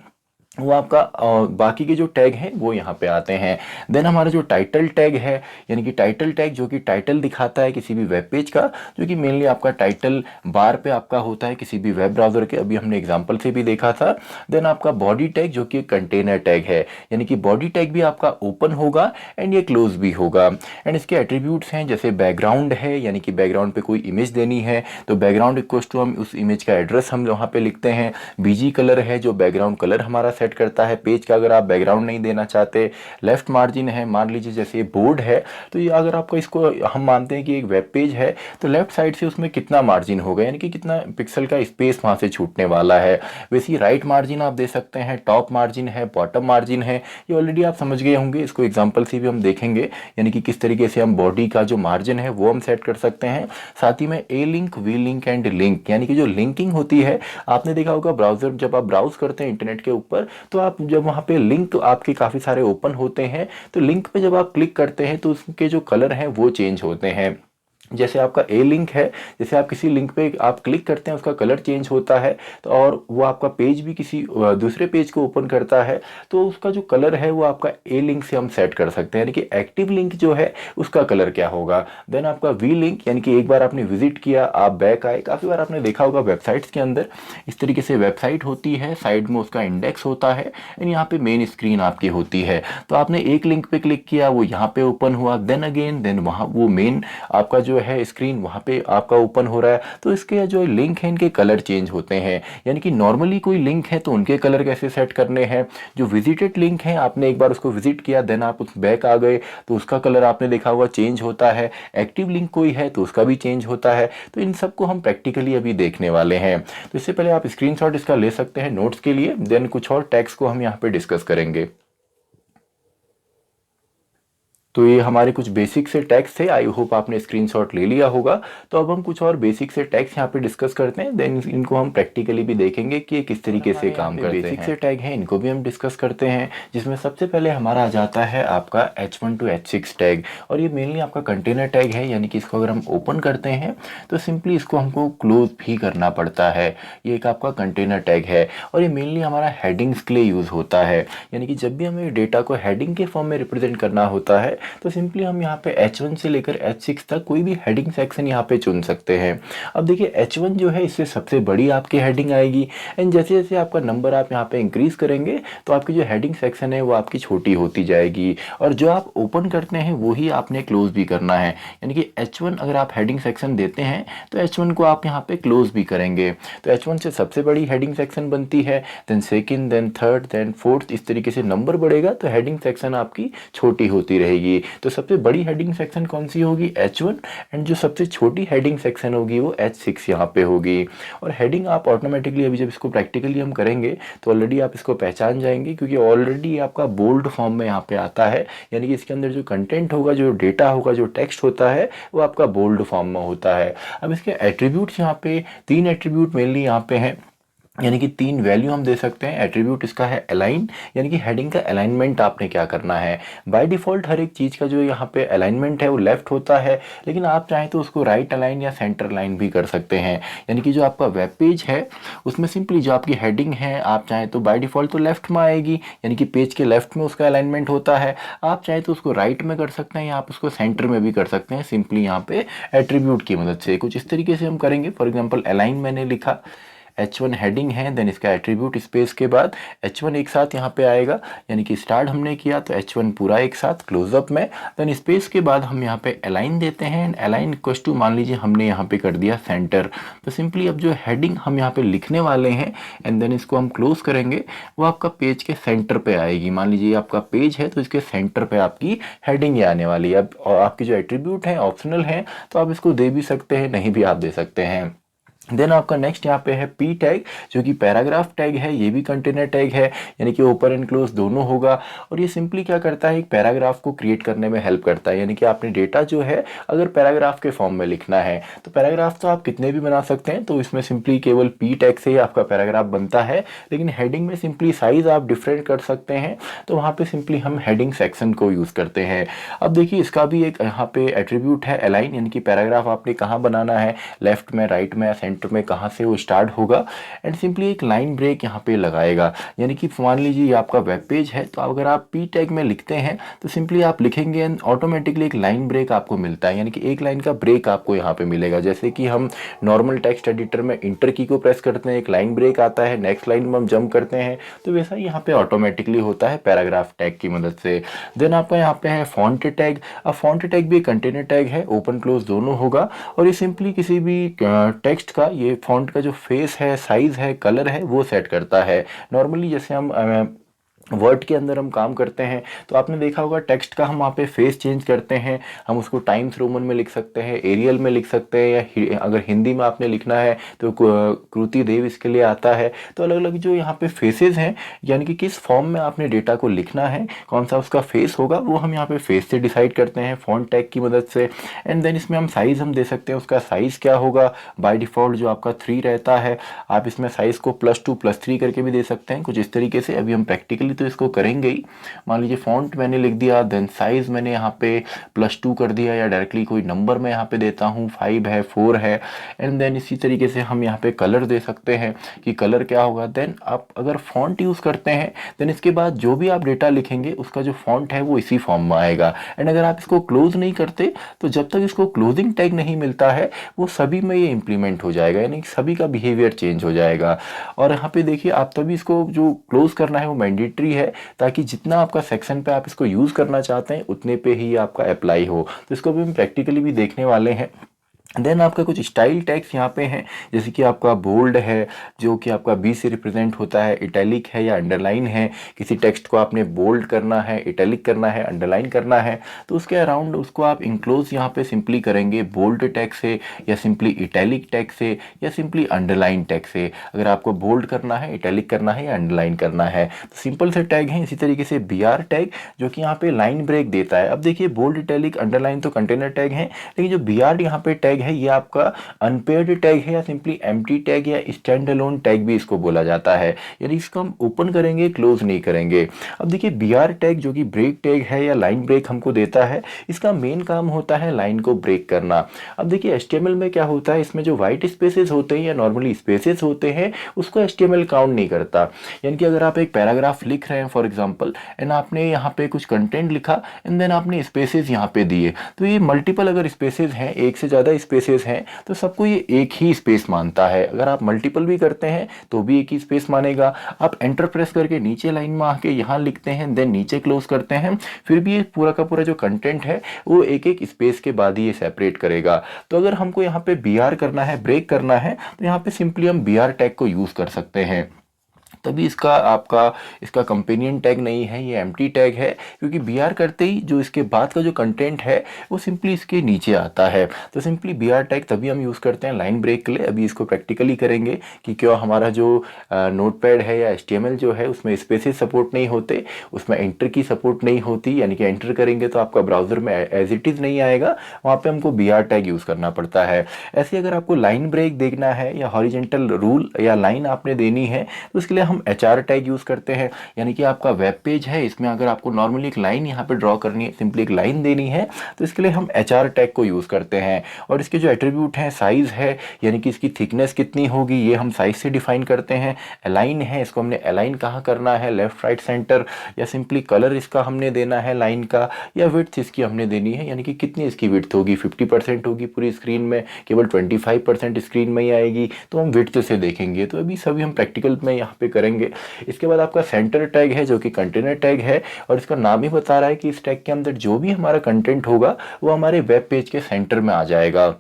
वो आपका बाकी के जो टैग हैं वो यहाँ पे आते हैं। देन हमारा जो टाइटल टैग है, यानी कि टाइटल टैग जो कि टाइटल दिखाता है किसी भी वेब पेज का, जो कि मेनली आपका टाइटल बार पे आपका होता है किसी भी वेब ब्राउज़र के, अभी हमने एग्जांपल से भी देखा था। देन आपका बॉडी टैग जो कि कंटेनर टैग है, यानी कि बॉडी टैग भी आपका ओपन होगा एंड ये क्लोज भी होगा। एंड इसके एट्रीब्यूट्स हैं जैसे बैकग्राउंड है, यानी कि बैकग्राउंड पे कोई इमेज देनी है तो बैकग्राउंड इक्वल्स टू हम उस इमेज का एड्रेस हम वहाँ पे लिखते हैं। बीजी कलर है जो बैकग्राउंड कलर हमारा सेट करता है पेज का, अगर आप बैकग्राउंड नहीं देना चाहते। लेफ्ट मार्जिन है, मान लीजिए जैसे बोर्ड है तो ये अगर आपको इसको हम मानते हैं कि एक वेब पेज है तो लेफ्ट साइड से उसमें कितना मार्जिन होगा, यानी कि कितना पिक्सल का स्पेस वहाँ से छूटने वाला है। वैसे ही राइट मार्जिन आप दे सकते हैं, टॉप मार्जिन है, बॉटम मार्जिन है, ये ऑलरेडी आप समझ गए होंगे, इसको एग्जाम्पल से भी हम देखेंगे, यानी कि किस तरीके से हम बॉडी का जो मार्जिन है वो हम सेट कर सकते हैं। साथ ही में A link, V link and link, यानी कि जो लिंकिंग होती है, आपने देखा होगा ब्राउजर जब आप ब्राउज करते हैं इंटरनेट के ऊपर तो आप जब वहाँ पे लिंक आपके काफ़ी सारे ओपन होते हैं तो लिंक पे जब आप क्लिक करते हैं तो उसके जो कलर हैं वो चेंज होते हैं। जैसे आपका ए लिंक है, जैसे आप किसी लिंक पे आप क्लिक करते हैं उसका कलर चेंज होता है, तो और वो आपका पेज भी किसी दूसरे पेज को ओपन करता है तो उसका जो कलर है वो आपका ए लिंक से हम सेट कर सकते हैं, यानी कि एक्टिव लिंक जो है उसका कलर क्या होगा। देन आपका वी लिंक, यानी कि एक बार आपने विजिट किया, आप बैक आए, काफ़ी बार आपने देखा होगा वेबसाइट्स के अंदर इस तरीके से वेबसाइट होती है, साइड में उसका इंडेक्स होता है एंड यहाँ पे मेन स्क्रीन आपकी होती है, तो आपने एक लिंक पे क्लिक किया, वो यहाँ पे ओपन हुआ, देन अगेन देन वहाँ वो मेन आपका जो है स्क्रीन वहाँ पे आपका ओपन हो रहा है, तो इसके जो लिंक है इनके कलर चेंज होते हैं। यानी कि नॉर्मली कोई लिंक है तो उनके कलर कैसे सेट करने हैं, जो विजिटेड लिंक है आपने एक बार उसको विजिट किया देन आप उस बैक आ गए तो उसका कलर आपने देखा हुआ चेंज होता है, एक्टिव लिंक कोई है तो उसका भी चेंज होता है। तो इन सबको हम प्रैक्टिकली अभी देखने वाले हैं, तो इससे पहले आप स्क्रीनशॉट इसका ले सकते हैं नोट्स के लिए, देन कुछ और टैग्स को हम यहाँ पे डिस्कस करेंगे। तो ये हमारे कुछ बेसिक से टैग्स थे, आई होप आपने स्क्रीनशॉट ले लिया होगा। तो अब हम कुछ और बेसिक से टैग्स यहाँ पे डिस्कस करते हैं, देन इनको हम प्रैक्टिकली भी देखेंगे कि ये किस तरीके से काम करते हैं। बेसिक से टैग हैं इनको भी हम डिस्कस करते हैं, जिसमें सबसे पहले हमारा आ जाता है आपका H1 to H6 टैग, और ये मेनली आपका कंटेनर टैग है, यानी कि इसको अगर हम ओपन करते हैं तो सिंपली इसको हमको क्लोज भी करना पड़ता है। ये एक आपका कंटेनर टैग है और ये मेनली हमारा हेडिंग्स के लिए यूज़ होता है, यानी कि जब भी हमें डेटा को हेडिंग के फॉर्म में रिप्रेजेंट करना होता है तो सिंपली हम यहाँ पे H1 से लेकर H6 तक कोई भी हेडिंग सेक्शन यहाँ पे चुन सकते हैं। अब देखिए H1 जो है इससे सबसे बड़ी आपकी हेडिंग आएगी एंड जैसे जैसे आपका नंबर आप यहाँ पे इंक्रीज करेंगे तो आपकी जो हेडिंग सेक्शन है वो आपकी छोटी होती जाएगी, और जो आप ओपन करते हैं वही आपने क्लोज भी करना है, यानी कि H1 अगर आप हेडिंग सेक्शन देते हैं तो H1 को आप यहाँ पे क्लोज भी करेंगे। तो H1 से सबसे बड़ी हेडिंग सेक्शन बनती है, then second, then third, then fourth, इस तरीके से नंबर बढ़ेगा तो हेडिंग सेक्शन आपकी छोटी होती रहेगी। तो सबसे बड़ी हेडिंग सेक्शन कौन सी होगी, H1, एंड जो सबसे छोटी हेडिंग सेक्शन होगी वो H6 यहाँ पे होगी। और हेडिंग आप ऑटोमेटिकली अभी जब इसको प्रैक्टिकली हम करेंगे तो ऑलरेडी आप इसको पहचान जाएंगे, क्योंकि ऑलरेडी आपका बोल्ड फॉर्म में यहाँ पे आता है, यानी कि इसके अंदर जो कंटेंट होगा, जो डेटा होगा, जो टेक्स्ट होता है वो आपका बोल्ड फॉर्म में होता है। अब इसके एट्रीब्यूट्स यहाँ पे 3 एट्रीब्यूट मेनली यहाँ पे हैं, यानी कि 3 वैल्यू हम दे सकते हैं। एट्रीब्यूट इसका है अलाइन, यानी कि हेडिंग का अलाइनमेंट आपने क्या करना है। बाय डिफ़ॉल्ट हर एक चीज़ का जो यहाँ पे अलाइनमेंट है वो लेफ्ट होता है, लेकिन आप चाहें तो उसको राइट अलाइन या सेंटर अलाइन भी कर सकते हैं। यानी कि जो आपका वेब पेज है उसमें सिंपली जो आपकी हेडिंग है आप चाहें तो बाय डिफ़ॉल्ट तो लेफ्ट में आएगी, यानी कि पेज के लेफ्ट में उसका अलाइनमेंट होता है। आप चाहें तो उसको राइट में कर सकते हैं या आप उसको सेंटर में भी कर सकते हैं, सिंपली यहाँ पे एट्रीब्यूट की मदद से। कुछ इस तरीके से हम करेंगे, फॉर एग्जाम्पल अलाइन मैंने लिखा, H1 हेडिंग है, देन इसका एट्रीब्यूट स्पेस के बाद H1 एक साथ यहाँ पे आएगा, यानी कि स्टार्ट हमने किया तो H1 पूरा एक साथ क्लोजअप में, देन स्पेस के बाद हम यहाँ पे अलाइन देते हैं, अलाइन इक्वल्स टू मान लीजिए हमने यहाँ पे कर दिया सेंटर। तो सिंपली अब जो हेडिंग हम यहाँ पे लिखने वाले हैं एंड देन इसको हम क्लोज करेंगे वो आपका पेज के सेंटर पे आएगी। मान लीजिए आपका पेज है तो इसके सेंटर पे आपकी हेडिंग आने वाली है। अब और आपकी जो एट्रीब्यूट है ऑप्शनल है, तो आप इसको दे भी सकते हैं, नहीं भी आप दे सकते हैं। देन आपका नेक्स्ट यहाँ पे है पी टैग, जो कि पैराग्राफ टैग है, ये भी कंटेनर टैग है, यानी कि ओपन एंड क्लोज दोनों होगा। और ये सिंपली क्या करता है, एक पैराग्राफ को क्रिएट करने में हेल्प करता है, यानी कि आपने डेटा जो है अगर पैराग्राफ के फॉर्म में लिखना है तो पैराग्राफ तो आप कितने भी बना सकते हैं, तो इसमें सिंपली केवल पी टैग से ही आपका पैराग्राफ बनता है। लेकिन हेडिंग में सिंपली साइज आप डिफरेंट कर सकते हैं, तो वहाँ पे सिंपली हम हेडिंग सेक्शन को यूज़ करते हैं। अब देखिए इसका भी एक यहाँ पे एट्रीब्यूट है अलाइन, यानी कि पैराग्राफ आपने कहाँ बनाना है, लेफ्ट में, राइट में, सेंटर पॉइंटर में कहाँ से वो स्टार्ट होगा एंड सिंपली एक लाइन ब्रेक यहाँ पे लगाएगा। यानी कि मान लीजिए ये आपका वेब पेज है, तो अगर आप पी टैग में लिखते हैं तो सिंपली आप लिखेंगे एंड ऑटोमेटिकली एक लाइन ब्रेक आपको मिलता है, यानी कि एक लाइन का ब्रेक आपको यहाँ पे मिलेगा। जैसे कि हम नॉर्मल टेक्स्ट एडिटर में इंटर की को प्रेस करते हैं, एक लाइन ब्रेक आता है, नेक्स्ट लाइन में हम जंप करते हैं, तो वैसा ही यहाँ पे ऑटोमेटिकली होता है पैराग्राफ टैग की मदद से। देन आपका यहाँ पे है फॉन्ट टैग। अब फॉन्ट टैग भी कंटेनर टैग है, ओपन क्लोज दोनों होगा और ये सिंपली किसी भी टेक्स्ट का ये फॉन्ट का जो फेस है, साइज है, कलर है वो सेट करता है। नॉर्मली जैसे हम वर्ड के अंदर हम काम करते हैं तो आपने देखा होगा टेक्स्ट का हम वहाँ पे फेस चेंज करते हैं, हम उसको टाइम्स रोमन में लिख सकते हैं, एरियल में लिख सकते हैं, या अगर हिंदी में आपने लिखना है तो कृति देव इसके लिए आता है। तो अलग अलग जो यहाँ पे फेसेस हैं, यानी कि किस फॉर्म में आपने डेटा को लिखना है, कौन सा उसका फेस होगा, वो हम यहाँ पे फेस से डिसाइड करते हैं फॉन्ट टैग की मदद से। एंड देन इसमें हम साइज़ हम दे सकते हैं, उसका साइज़ क्या होगा। बाय डिफ़ॉल्ट जो आपका 3 रहता है, आप इसमें साइज़ को +2 +3 करके भी दे सकते हैं, कुछ इस तरीके से। अभी हम प्रैक्टिकली तो इसको करेंगे ही। मान लीजिए फॉन्ट मैंने लिख दिया, देन साइज मैंने यहाँ पे +2 कर दिया, या डायरेक्टली कोई नंबर मैं यहाँ पे देता हूँ, 5 है, 4 है। एंड देन इसी तरीके से हम यहाँ पे कलर दे सकते हैं कि कलर क्या होगा। देन आप अगर फॉन्ट यूज़ करते हैं देन इसके बाद जो भी आप डेटा लिखेंगे उसका जो फॉन्ट है वो इसी फॉर्म में आएगा। एंड अगर आप इसको क्लोज नहीं करते तो जब तक इसको क्लोजिंग टैग नहीं मिलता है वो सभी में ये इंप्लीमेंट हो जाएगा, यानी सभी का बिहेवियर चेंज हो जाएगा। और यहाँ पे देखिए आप तभी इसको जो क्लोज करना है वो मैंडेटरी है, ताकि जितना आपका सेक्शन पे आप इसको यूज़ करना चाहते हैं उतने पे ही आपका अप्लाई हो। तो इसको भी हम प्रैक्टिकली भी देखने वाले हैं। देन आपका कुछ स्टाइल टैग्स यहाँ पे हैं, जैसे कि आपका बोल्ड है जो कि आपका बी से रिप्रेजेंट होता है, इटैलिक है या अंडरलाइन है। किसी टेक्स्ट को आपने बोल्ड करना है, इटैलिक करना है, अंडरलाइन करना है तो उसके अराउंड उसको आप इंक्लोज यहाँ पे सिंपली करेंगे बोल्ड टैग से, या सिंपली इटैलिक टैग से, या सिंपली अंडरलाइन टैग से। अगर आपको बोल्ड करना है, इटैलिक करना है या अंडरलाइन करना है तो सिंपल से टैग हैं। इसी तरीके से बी आर टैग जो कि यहाँ पे लाइन ब्रेक देता है। अब देखिए बोल्ड, इटैलिक, अंडरलाइन तो कंटेनर टैग हैं, लेकिन जो बी आर यहाँ पे टैग है ये आपका अनपेयर्ड टैग है, या सिंपली एम्प्टी टैग या स्टैंड अलोन टैग भी इसको बोला जाता है। यानी इसको हम ओपन करेंगे, क्लोज नहीं करेंगे। अब देखिए बीआर टैग जो कि ब्रेक टैग है या लाइन ब्रेक हमको देता है, इसका मेन काम होता है लाइन को ब्रेक करना। अब देखिए एचटीएमएल में क्या होता है, इसमें जो व्हाइट स्पेसेस होते हैं या नॉर्मली स्पेसेस होते हैं उसको एचटीएमएल काउंट नहीं करता। यानी कि अगर आप एक पैराग्राफ लिख रहे हैं फॉर एग्जाम्पल एंड आपने यहाँ पे कुछ कंटेंट लिखा एंड देन आपने स्पेसेस यहाँ पे दिए, तो ये मल्टीपल अगर स्पेसेस हैं, एक से ज़्यादा स्पेसेस हैं तो सबको ये एक ही स्पेस मानता है। अगर आप मल्टीपल भी करते हैं तो भी एक ही स्पेस मानेगा। आप एंटर प्रेस करके नीचे लाइन में आके यहाँ लिखते हैं देन नीचे क्लोज करते हैं, फिर भी ये पूरा का पूरा जो कंटेंट है वो एक एक स्पेस के बाद ही ये सेपरेट करेगा। तो अगर हमको यहाँ पे बी आर करना है, ब्रेक करना है, तो यहाँ पे सिंपली हम बी आर टैग को यूज़ कर सकते हैं। तभी इसका आपका इसका कंपेनियन टैग नहीं है, ये एम्प्टी टैग है, क्योंकि बी आर करते ही जो इसके बाद का जो कंटेंट है वो सिंपली इसके नीचे आता है। तो सिंपली बी आर टैग तभी हम यूज़ करते हैं लाइन ब्रेक के लिए। अभी इसको प्रैक्टिकली करेंगे कि क्यों हमारा जो नोटपैड है या एचटीएमएल जो है उसमें स्पेसेस सपोर्ट नहीं होते, उसमें एंटर की सपोर्ट नहीं होती, यानी कि एंटर करेंगे तो आपका ब्राउजर में एज इट इज़ नहीं आएगा, वहाँ पर हमको बी आर टैग यूज़ करना पड़ता है। ऐसे अगर आपको लाइन ब्रेक देखना है या हॉरिजेंटल रूल या लाइन आपने देनी है तो उसके लिए हम एचआर टैग यूज़ करते हैं। यानी कि आपका वेब पेज है, इसमें अगर आपको नॉर्मली एक लाइन यहाँ पे ड्रॉ करनी है, सिंपली एक लाइन देनी है, तो इसके लिए हम एचआर टैग को यूज़ करते हैं। और इसके जो एट्रीब्यूट हैं, साइज़ है यानी कि इसकी थिकनेस कितनी होगी ये हम साइज से डिफाइन करते हैं। अलाइन है, इसको हमने अलाइन कहाँ करना है, लेफ्ट राइट सेंटर, या सिंपली कलर इसका हमने देना है लाइन का, या विड्थ इसकी हमने देनी है, यानी कि कितनी इसकी विड्थ होगी, 50% होगी पूरी स्क्रीन में, केवल 25% स्क्रीन में ही आएगी, तो हम विड्थ से देखेंगे। तो अभी सभी हम प्रैक्टिकल में यहाँ पे करेंगे। इसके बाद आपका सेंटर टैग है जो कि कंटेनर टैग है, और इसका नाम ही बता रहा है कि इस टैग के अंदर जो भी हमारा कंटेंट होगा वो हमारे वेब पेज के सेंटर में आ जाएगा।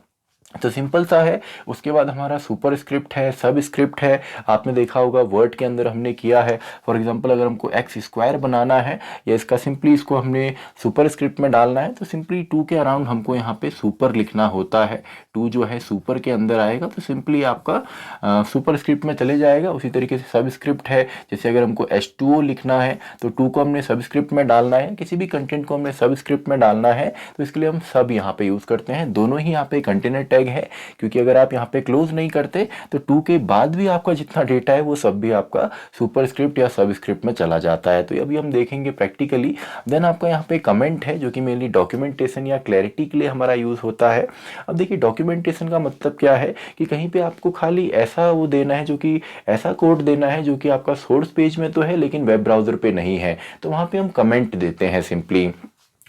तो सिंपल सा है। उसके बाद हमारा सुपर स्क्रिप्ट है, सब स्क्रिप्ट है, आपने देखा होगा वर्ड के अंदर हमने किया है। फॉर एग्जांपल अगर हमको एक्स स्क्वायर बनाना है या इसका सिंपली इसको हमने सुपर स्क्रिप्ट में डालना है तो सिंपली 2 के अराउंड हमको यहाँ पे सुपर लिखना होता है। 2 जो है सुपर के अंदर आएगा तो सिंपली आपका सुपर स्क्रिप्ट में चले जाएगा। उसी तरीके से सब स्क्रिप्ट है, जैसे अगर हमको H2O लिखना है तो 2 को हमने सब स्क्रिप्ट में डालना है, किसी भी कंटेंट को हमने सब स्क्रिप्ट में डालना है तो इसके लिए हम सब यहाँ पे यूज़ करते हैं। दोनों ही यहाँ पे कंटेनर टैग है, क्योंकि अगर आप यहाँ पे क्लोज नहीं करते तो 2 के बाद भी आपका जितना डेटा है वो सब भी आपका सुपरस्क्रिप्ट या सबस्क्रिप्ट में चला जाता है। तो अभी हम देखेंगे प्रैक्टिकली। देन आपका यहाँ पे कमेंट है जो कि मेनली डॉक्यूमेंटेशन या क्लैरिटी के लिए हमारा यूज़ होता है। अब देखिए डॉक्यूमेंटेशन का मतलब क्या है कि कहीं पे आपको खाली ऐसा वो देना है जो कि ऐसा कोड देना है जो कि आपका सोर्स पेज में तो है लेकिन वेब ब्राउज़र पे नहीं है, तो वहाँ पे हम कमेंट देते हैं सिंपली।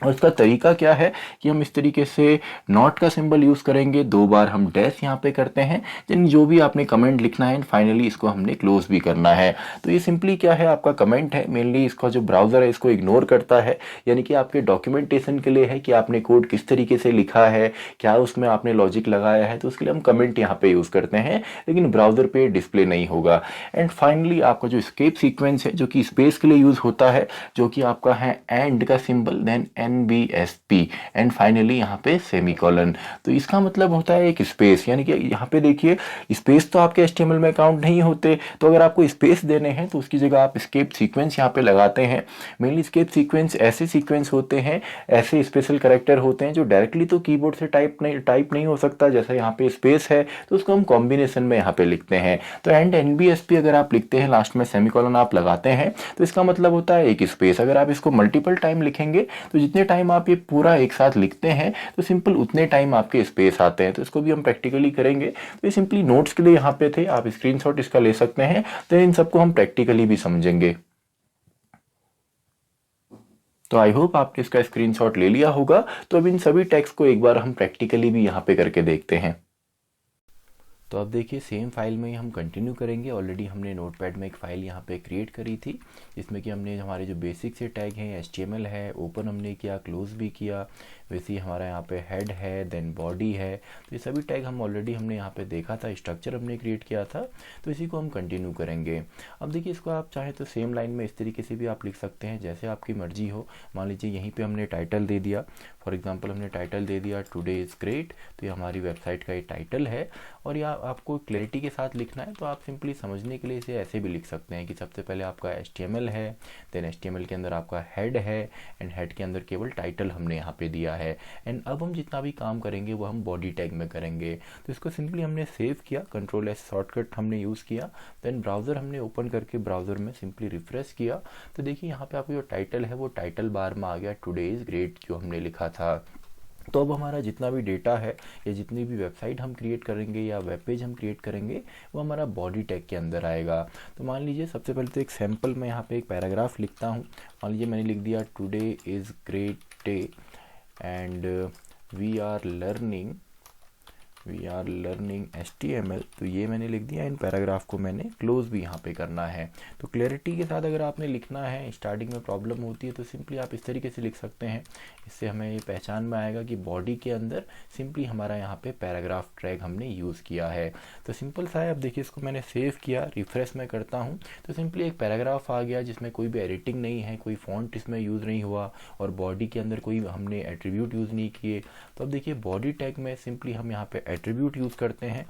और इसका तरीका क्या है कि हम इस तरीके से नॉट का सिंबल यूज़ करेंगे, 2 बार हम डैश यहाँ पे करते हैं, यानी जो भी आपने कमेंट लिखना है फाइनली इसको हमने क्लोज भी करना है। तो ये सिंपली क्या है, आपका कमेंट है, मेनली इसका जो ब्राउज़र है इसको इग्नोर करता है, यानी कि आपके डॉक्यूमेंटेशन के लिए है कि आपने कोड किस तरीके से लिखा है, क्या उसमें आपने लॉजिक लगाया है, तो उसके लिए हम कमेंट यहाँ पे यूज़ करते हैं, लेकिन ब्राउज़र पे डिस्प्ले नहीं होगा। एंड फाइनली आपका जो एस्केप सीक्वेंस है जो कि स्पेस के लिए यूज़ होता है, जो कि आपका है एंड का symbol, then NBSP and finally यहाँ पे सेमीकोलन। तो इसका मतलब होता है एक स्पेस, यानी कि यहाँ पे देखिए स्पेस तो आपके HTML में काउंट नहीं होते, तो अगर आपको स्पेस देने हैं तो उसकी जगह आप एस्केप सीक्वेंस यहाँ पे लगाते हैं। मेनली एस्केप सीक्वेंस ऐसे सीक्वेंस होते हैं, ऐसे स्पेशल कैरेक्टर होते हैं जो डायरेक्टली तो कीबोर्ड से टाइप नहीं हो सकता, जैसे यहाँ पे स्पेस है तो उसको हम कॉम्बिनेशन में यहाँ पे लिखते हैं। तो एंड NBSP अगर आप लिखते हैं, लास्ट में सेमीकोलन आप लगाते हैं, तो इसका मतलब होता है एक स्पेस। अगर आप इसको मल्टीपल टाइम लिखेंगे तो जितने टाइम आप ये पूरा एक साथ लिखते हैं तो सिंपल उतने टाइम आपके स्पेस आते हैं। तो इसको भी हम प्रैक्टिकली करेंगे। तो ये सिंपली नोट्स के लिए यहाँ पे थे, आप स्क्रीनशॉट इसका ले सकते हैं, तो इन सबको हम प्रैक्टिकली भी समझेंगे। तो आई होप आपने इसका स्क्रीनशॉट ले लिया होगा। तो अब इन सभी टेक्स्ट को एक बार हम प्रैक्टिकली भी यहाँ पे करके देखते हैं। तो अब देखिए सेम फाइल में ही हम कंटिन्यू करेंगे। ऑलरेडी हमने नोटपैड में एक फ़ाइल यहाँ पे क्रिएट करी थी, जिसमें कि हमने हमारे जो बेसिक से टैग हैं HTML है, ओपन हमने किया, क्लोज भी किया, वैसे ही हमारा यहाँ पे हेड है, देन बॉडी है। तो ये सभी टैग हमने यहाँ पे देखा था, स्ट्रक्चर हमने क्रिएट किया था, तो इसी को हम कंटिन्यू करेंगे। अब देखिए इसको आप चाहें तो सेम लाइन में इस तरीके से भी आप लिख सकते हैं, जैसे आपकी मर्जी हो। मान लीजिए यहीं पे हमने टाइटल दे दिया, फॉर एग्जांपल हमने टाइटल दे दिया टुडे इज़ ग्रेट, तो ये हमारी वेबसाइट का ये टाइटल है। और या आपको क्लैरिटी के साथ लिखना है तो आप सिंपली समझने के लिए इसे ऐसे भी लिख सकते हैं कि सबसे पहले आपका HTML है, देन HTML के अंदर आपका हेड है, एंड हेड के अंदर केवल टाइटल हमने यहाँ पे दिया है। एंड अब हम जितना भी काम करेंगे वो हम बॉडी टैग में करेंगे। तो इसको सिंपली हमने सेव किया, Ctrl+S शॉर्टकट हमने यूज़ किया, देन ब्राउज़र हमने ओपन करके ब्राउज़र में सिंपली रिफ्रेश किया, तो देखिए यहाँ पे आपको जो टाइटल है वो टाइटल बार में आ गया, टुडे इज़ ग्रेट जो हमने लिखा था। तो अब हमारा जितना भी डेटा है या जितनी भी वेबसाइट हम क्रिएट करेंगे या वेब पेज हम क्रिएट करेंगे वो हमारा बॉडी टैग के अंदर आएगा। तो मान लीजिए सबसे पहले तो एक सैम्पल मैं यहाँ पे एक पैराग्राफ लिखता हूँ। मान लीजिए मैंने लिख दिया today is great day and we are learning HTML, तो ये मैंने लिख दिया। इन पैराग्राफ को मैंने क्लोज भी यहाँ पे करना है। तो क्लैरिटी के साथ अगर आपने लिखना है, स्टार्टिंग में प्रॉब्लम होती है तो सिंपली आप इस तरीके से लिख सकते हैं, इससे हमें ये पहचान में आएगा कि बॉडी के अंदर सिंपली हमारा यहाँ पे पैराग्राफ टैग हमने यूज़ किया है। तो सिंपल सा है। अब देखिए इसको मैंने सेव किया, रिफ्रेश मैं करता हूँ तो सिंपली एक पैराग्राफ आ गया जिसमें कोई भी एडिटिंग नहीं है, कोई फॉन्ट इसमें यूज़ नहीं हुआ और बॉडी के अंदर कोई हमने एट्रीब्यूट यूज़ नहीं किए। तो अब देखिए बॉडी टैग में सिंपली हम यहाँ पे एट्रीब्यूट यूज़ करते हैं।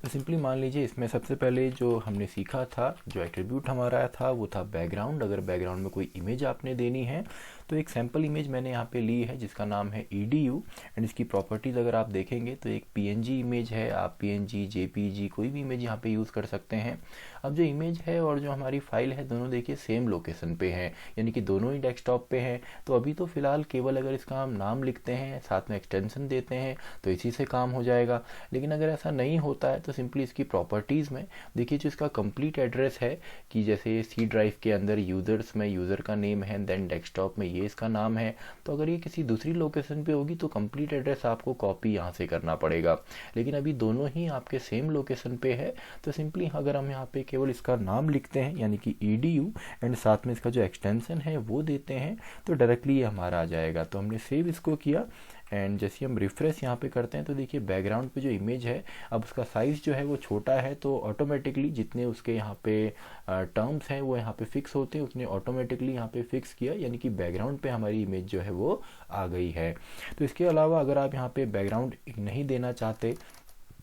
तो सिंपली मान लीजिए इसमें सबसे पहले जो हमने सीखा था, जो एट्रीब्यूट हमारा था वो था बैकग्राउंड। अगर बैकग्राउंड में कोई इमेज आपने देनी है तो एक सैम्पल इमेज मैंने यहाँ पे ली है जिसका नाम है edu, एंड इसकी प्रॉपर्टीज़ अगर आप देखेंगे तो एक PNG इमेज है, आप PNG JPG कोई भी इमेज यहाँ पे यूज़ कर सकते हैं। अब जो इमेज है और जो हमारी फाइल है दोनों देखिए सेम लोकेशन पे हैं, यानी कि दोनों ही डेस्कटॉप पे हैं। तो अभी तो फिलहाल केवल अगर इसका हम नाम लिखते हैं, साथ में एक्सटेंशन देते हैं तो इसी से काम हो जाएगा। लेकिन अगर ऐसा नहीं होता है तो सिंपली इसकी प्रॉपर्टीज़ में देखिए जो इसका कंप्लीट एड्रेस है कि जैसे C ड्राइव के अंदर यूज़र्स में यूज़र का नेम है, देन डेस्कटॉप में ये इसका नाम है। तो अगर ये किसी दूसरी लोकेशन पे होगी तो कंप्लीट एड्रेस आपको कॉपी यहाँ से करना पड़ेगा। लेकिन अभी दोनों ही आपके सेम लोकेशन पे है तो सिंपली अगर हम यहाँ पे केवल इसका नाम लिखते हैं यानी कि edu एंड साथ में इसका जो एक्सटेंशन है वो देते हैं तो डायरेक्टली ये हमारा आ जाएगा। तो हमने सेव इसको किया एंड जैसे हम रिफ्रेश यहाँ पे करते हैं तो देखिए बैकग्राउंड पे जो इमेज है अब उसका साइज़ जो है वो छोटा है, तो ऑटोमेटिकली जितने उसके यहाँ पे टर्म्स हैं वो यहाँ पे फिक्स होते हैं, उसने ऑटोमेटिकली यहाँ पे फिक्स किया, यानी कि बैकग्राउंड पे हमारी इमेज जो है वो आ गई है। तो इसके अलावा अगर आप यहाँ पे बैकग्राउंड नहीं देना चाहते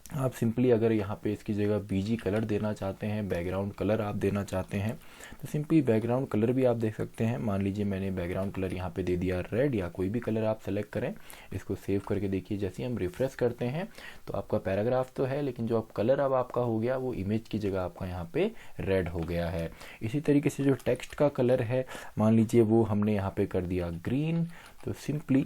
आप सिंपली अगर यहाँ पे इसकी जगह बीजी कलर देना चाहते हैं, बैकग्राउंड कलर आप देना चाहते हैं, तो सिंपली बैकग्राउंड कलर भी आप देख सकते हैं। मान लीजिए मैंने बैकग्राउंड कलर यहाँ पे दे दिया रेड, या कोई भी कलर आप सेलेक्ट करें। इसको सेव करके देखिए, जैसे हम रिफ्रेश करते हैं तो आपका पैराग्राफ तो है, लेकिन जो अब कलर अब आपका हो गया वो इमेज की जगह आपका यहाँ पे रेड हो गया है। इसी तरीके से जो टेक्स्ट का कलर है, मान लीजिए वो हमने यहाँ पे कर दिया ग्रीन, तो सिंपली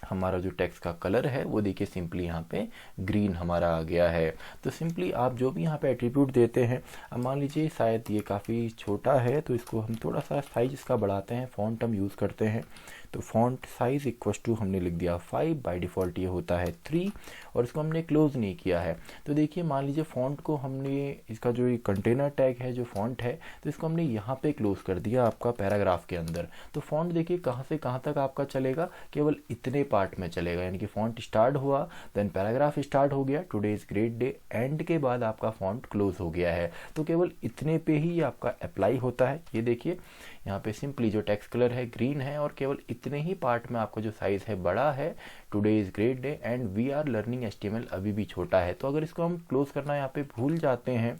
हमारा जो टेक्स्ट का कलर है वो देखिए सिंपली यहाँ पे ग्रीन हमारा आ गया है। तो सिंपली आप जो भी यहाँ पे एट्रीब्यूट देते हैं, अब मान लीजिए शायद ये काफ़ी छोटा है तो इसको हम थोड़ा सा साइज इसका बढ़ाते हैं। फॉन्ट हम यूज़ करते हैं तो फॉन्ट साइज इक्वस टू हमने लिख दिया 5, बाय डिफ़ॉल्ट ये होता है 3, और इसको हमने क्लोज नहीं किया है। तो देखिए मान लीजिए फॉन्ट को हमने, इसका जो ये कंटेनर टैग है जो फॉन्ट है, तो इसको हमने यहाँ पे क्लोज कर दिया आपका पैराग्राफ के अंदर। तो फॉन्ट देखिए कहाँ से कहाँ तक आपका चलेगा, केवल इतने पार्ट में चलेगा, यानी कि फॉन्ट स्टार्ट हुआ, देन पैराग्राफ स्टार्ट हो गया, today is great day, and के बाद आपका फॉन्ट क्लोज हो गया है। तो केवल इतने पे ही आपका अप्लाई होता है। ये देखिए यहाँ पे सिंपली जो टेक्स्ट कलर है ग्रीन है, और केवल इतने ही पार्ट में आपका जो साइज है बड़ा है, today is great day and we are learning HTML अभी भी छोटा है। तो अगर इसको हम क्लोज करना यहाँ पे भूल जाते हैं,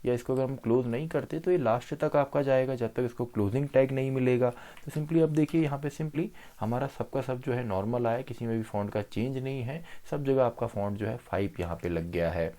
या इसको अगर हम क्लोज नहीं करते, तो ये लास्ट तक आपका जाएगा जब तक इसको क्लोजिंग टैग नहीं मिलेगा। तो सिंपली अब देखिए यहाँ पे सिंपली हमारा सबका सब जो है नॉर्मल आया, किसी में भी फॉन्ट का चेंज नहीं है, सब जगह आपका फॉन्ट जो है 5 यहाँ पे लग गया है।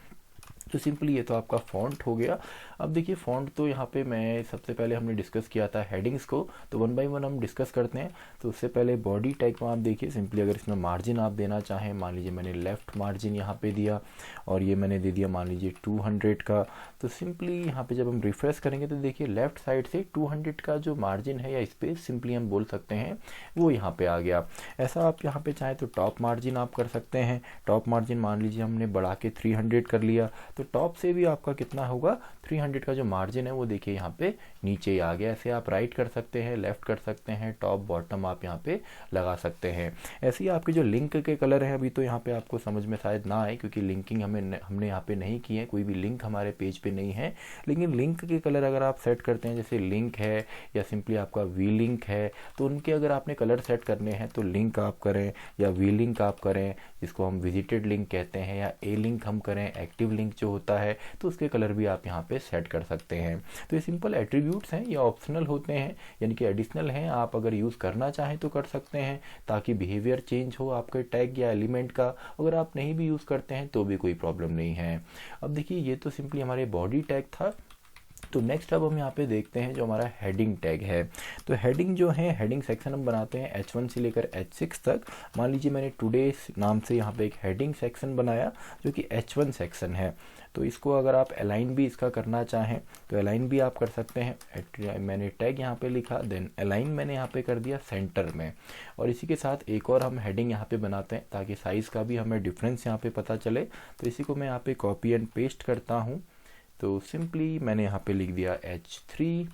तो सिंपली ये तो आपका फॉन्ट हो गया। अब देखिए फॉन्ट तो यहाँ पे मैं सबसे पहले हमने डिस्कस किया था हेडिंग्स को, तो वन बाय वन हम डिस्कस करते हैं। तो उससे पहले बॉडी टैग में आप देखिए सिंपली अगर इसमें मार्जिन आप देना चाहें, मान लीजिए मैंने लेफ़्ट मार्जिन यहाँ पे दिया, और ये मैंने दे दिया मान लीजिए 200 का। तो सिंपली यहाँ पे जब हम रिफ्रेश करेंगे तो देखिए लेफ्ट साइड से 200 का जो मार्जिन है या स्पेस सिंपली हम बोल सकते हैं वो यहाँ पे आ गया। ऐसा आप यहाँ पे चाहें तो टॉप मार्जिन आप कर सकते हैं। टॉप मार्जिन मान लीजिए हमने बढ़ा के 300 कर लिया, तो टॉप से भी आपका कितना होगा, 300 का जो मार्जिन है वो देखिए यहाँ पे नीचे ही आ गया। ऐसे आप राइट कर सकते हैं, लेफ्ट कर सकते हैं, टॉप बॉटम आप यहाँ पे लगा सकते हैं। ऐसे ही आपके जो लिंक के कलर हैं, अभी तो यहाँ पे आपको समझ में शायद ना आए क्योंकि लिंकिंग हमने यहाँ पे नहीं की है, कोई भी लिंक हमारे पेज पे नहीं है। लेकिन लिंक के कलर अगर आप सेट करते हैं, जैसे लिंक है या सिंपली आपका वी लिंक है, तो उनके अगर आपने कलर सेट करने हैं तो लिंक आप करें या वी लिंक आप करें, जिसको हम विजिटेड लिंक कहते हैं, या ए लिंक हम करें, एक्टिव लिंक जो होता है, तो उसके कलर भी आप यहाँ पे सेट कर सकते हैं। तो ये सिंपल एट्रीब्यूट्स हैं, ये ऑप्शनल होते हैं, यानी कि एडिशनल हैं। आप अगर यूज़ करना चाहें तो कर सकते हैं ताकि बिहेवियर चेंज हो आपके टैग या एलिमेंट का। अगर आप नहीं भी यूज़ करते हैं तो भी कोई प्रॉब्लम नहीं है। अब देखिए ये तो सिंपली हमारे बॉडी टैग था। तो नेक्स्ट अब हम यहाँ पे देखते हैं जो हमारा हेडिंग टैग है। तो हेडिंग जो है, हेडिंग सेक्शन हम बनाते हैं H1 से लेकर H6 तक। मान लीजिए मैंने टुडे नाम से यहाँ पे एक हेडिंग सेक्शन बनाया जो कि H1 सेक्शन है। तो इसको अगर आप अलाइन भी इसका करना चाहें तो अलाइन भी आप कर सकते हैं। मैंने टैग यहाँ पे लिखा, देन अलाइन मैंने यहाँ पे कर दिया सेंटर में। और इसी के साथ एक और हम हेडिंग यहाँ पे बनाते हैं ताकि साइज़ का भी हमें डिफरेंस यहाँ पे पता चले। तो इसी को मैं यहाँ पे कॉपी एंड पेस्ट करता हूँ। तो सिंपली मैंने यहाँ पे लिख दिया H3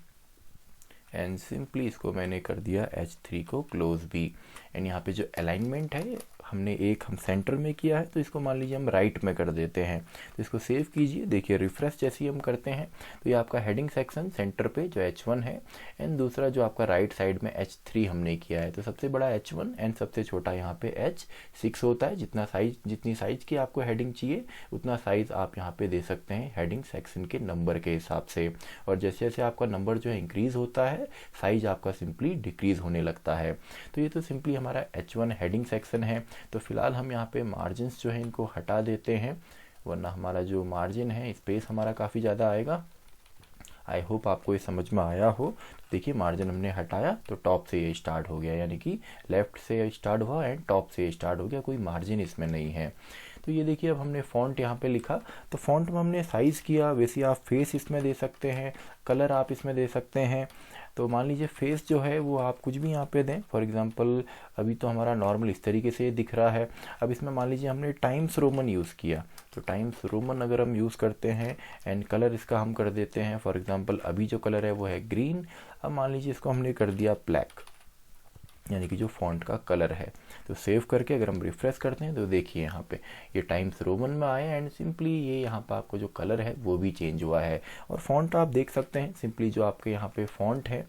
एंड सिंपली इसको मैंने कर दिया H3 को क्लोज भी। एंड यहाँ पे जो अलाइनमेंट है हमने हम सेंटर में किया है, तो इसको मान लीजिए हम राइट में कर देते हैं। तो इसको सेव कीजिए, देखिए रिफ्रेश जैसे ही हम करते हैं तो ये आपका हेडिंग सेक्शन सेंटर पे जो H1 है, एंड दूसरा जो आपका राइट साइड में H3 हमने किया है। तो सबसे बड़ा H1 एंड सबसे छोटा यहाँ पे H6 होता है। जितनी साइज की आपको हेडिंग चाहिए उतना साइज आप यहाँ पे दे सकते हैं हेडिंग सेक्शन के नंबर के हिसाब से। और जैसे जैसे आपका नंबर जो है इंक्रीज होता है, साइज आपका सिंपली डिक्रीज होने लगता है। तो ये तो सिंपली हमारा H1 हेडिंग सेक्शन है। तो फिलहाल हम यहाँ पे मार्जिन्स जो है इनको हटा देते हैं, वरना हमारा जो मार्जिन है स्पेस हमारा काफ़ी ज़्यादा आएगा। आई होप आपको ये समझ में आया हो। देखिए मार्जिन हमने हटाया तो टॉप से ये स्टार्ट हो गया, यानी कि लेफ़्ट से स्टार्ट हुआ एंड टॉप से स्टार्ट हो गया, कोई मार्जिन इसमें नहीं है। तो ये देखिए अब हमने फ़ॉन्ट यहाँ पे लिखा, तो फ़ॉन्ट में हमने साइज़ किया। वैसे आप फेस इसमें दे सकते हैं, कलर आप इसमें दे सकते हैं। तो मान लीजिए फेस जो है वो आप कुछ भी यहाँ पे दें। फॉर एग्जांपल अभी तो हमारा नॉर्मल इस तरीके से दिख रहा है। अब इसमें मान लीजिए हमने टाइम्स रोमन यूज़ किया, तो टाइम्स रोमन अगर हम यूज़ करते हैं एंड कलर इसका हम कर देते हैं, फॉर एग्जांपल अभी जो कलर है वो है ग्रीन। अब मान लीजिए इसको हमने कर दिया ब्लैक, यानी कि जो फॉन्ट का कलर है। तो सेव करके अगर हम रिफ्रेश करते हैं तो देखिए यहाँ पे ये टाइम्स रोमन में आया एंड सिंपली ये यहाँ पे आपको जो कलर है वो भी चेंज हुआ है। और फॉन्ट आप देख सकते हैं, सिंपली जो आपके यहाँ पे फॉन्ट है,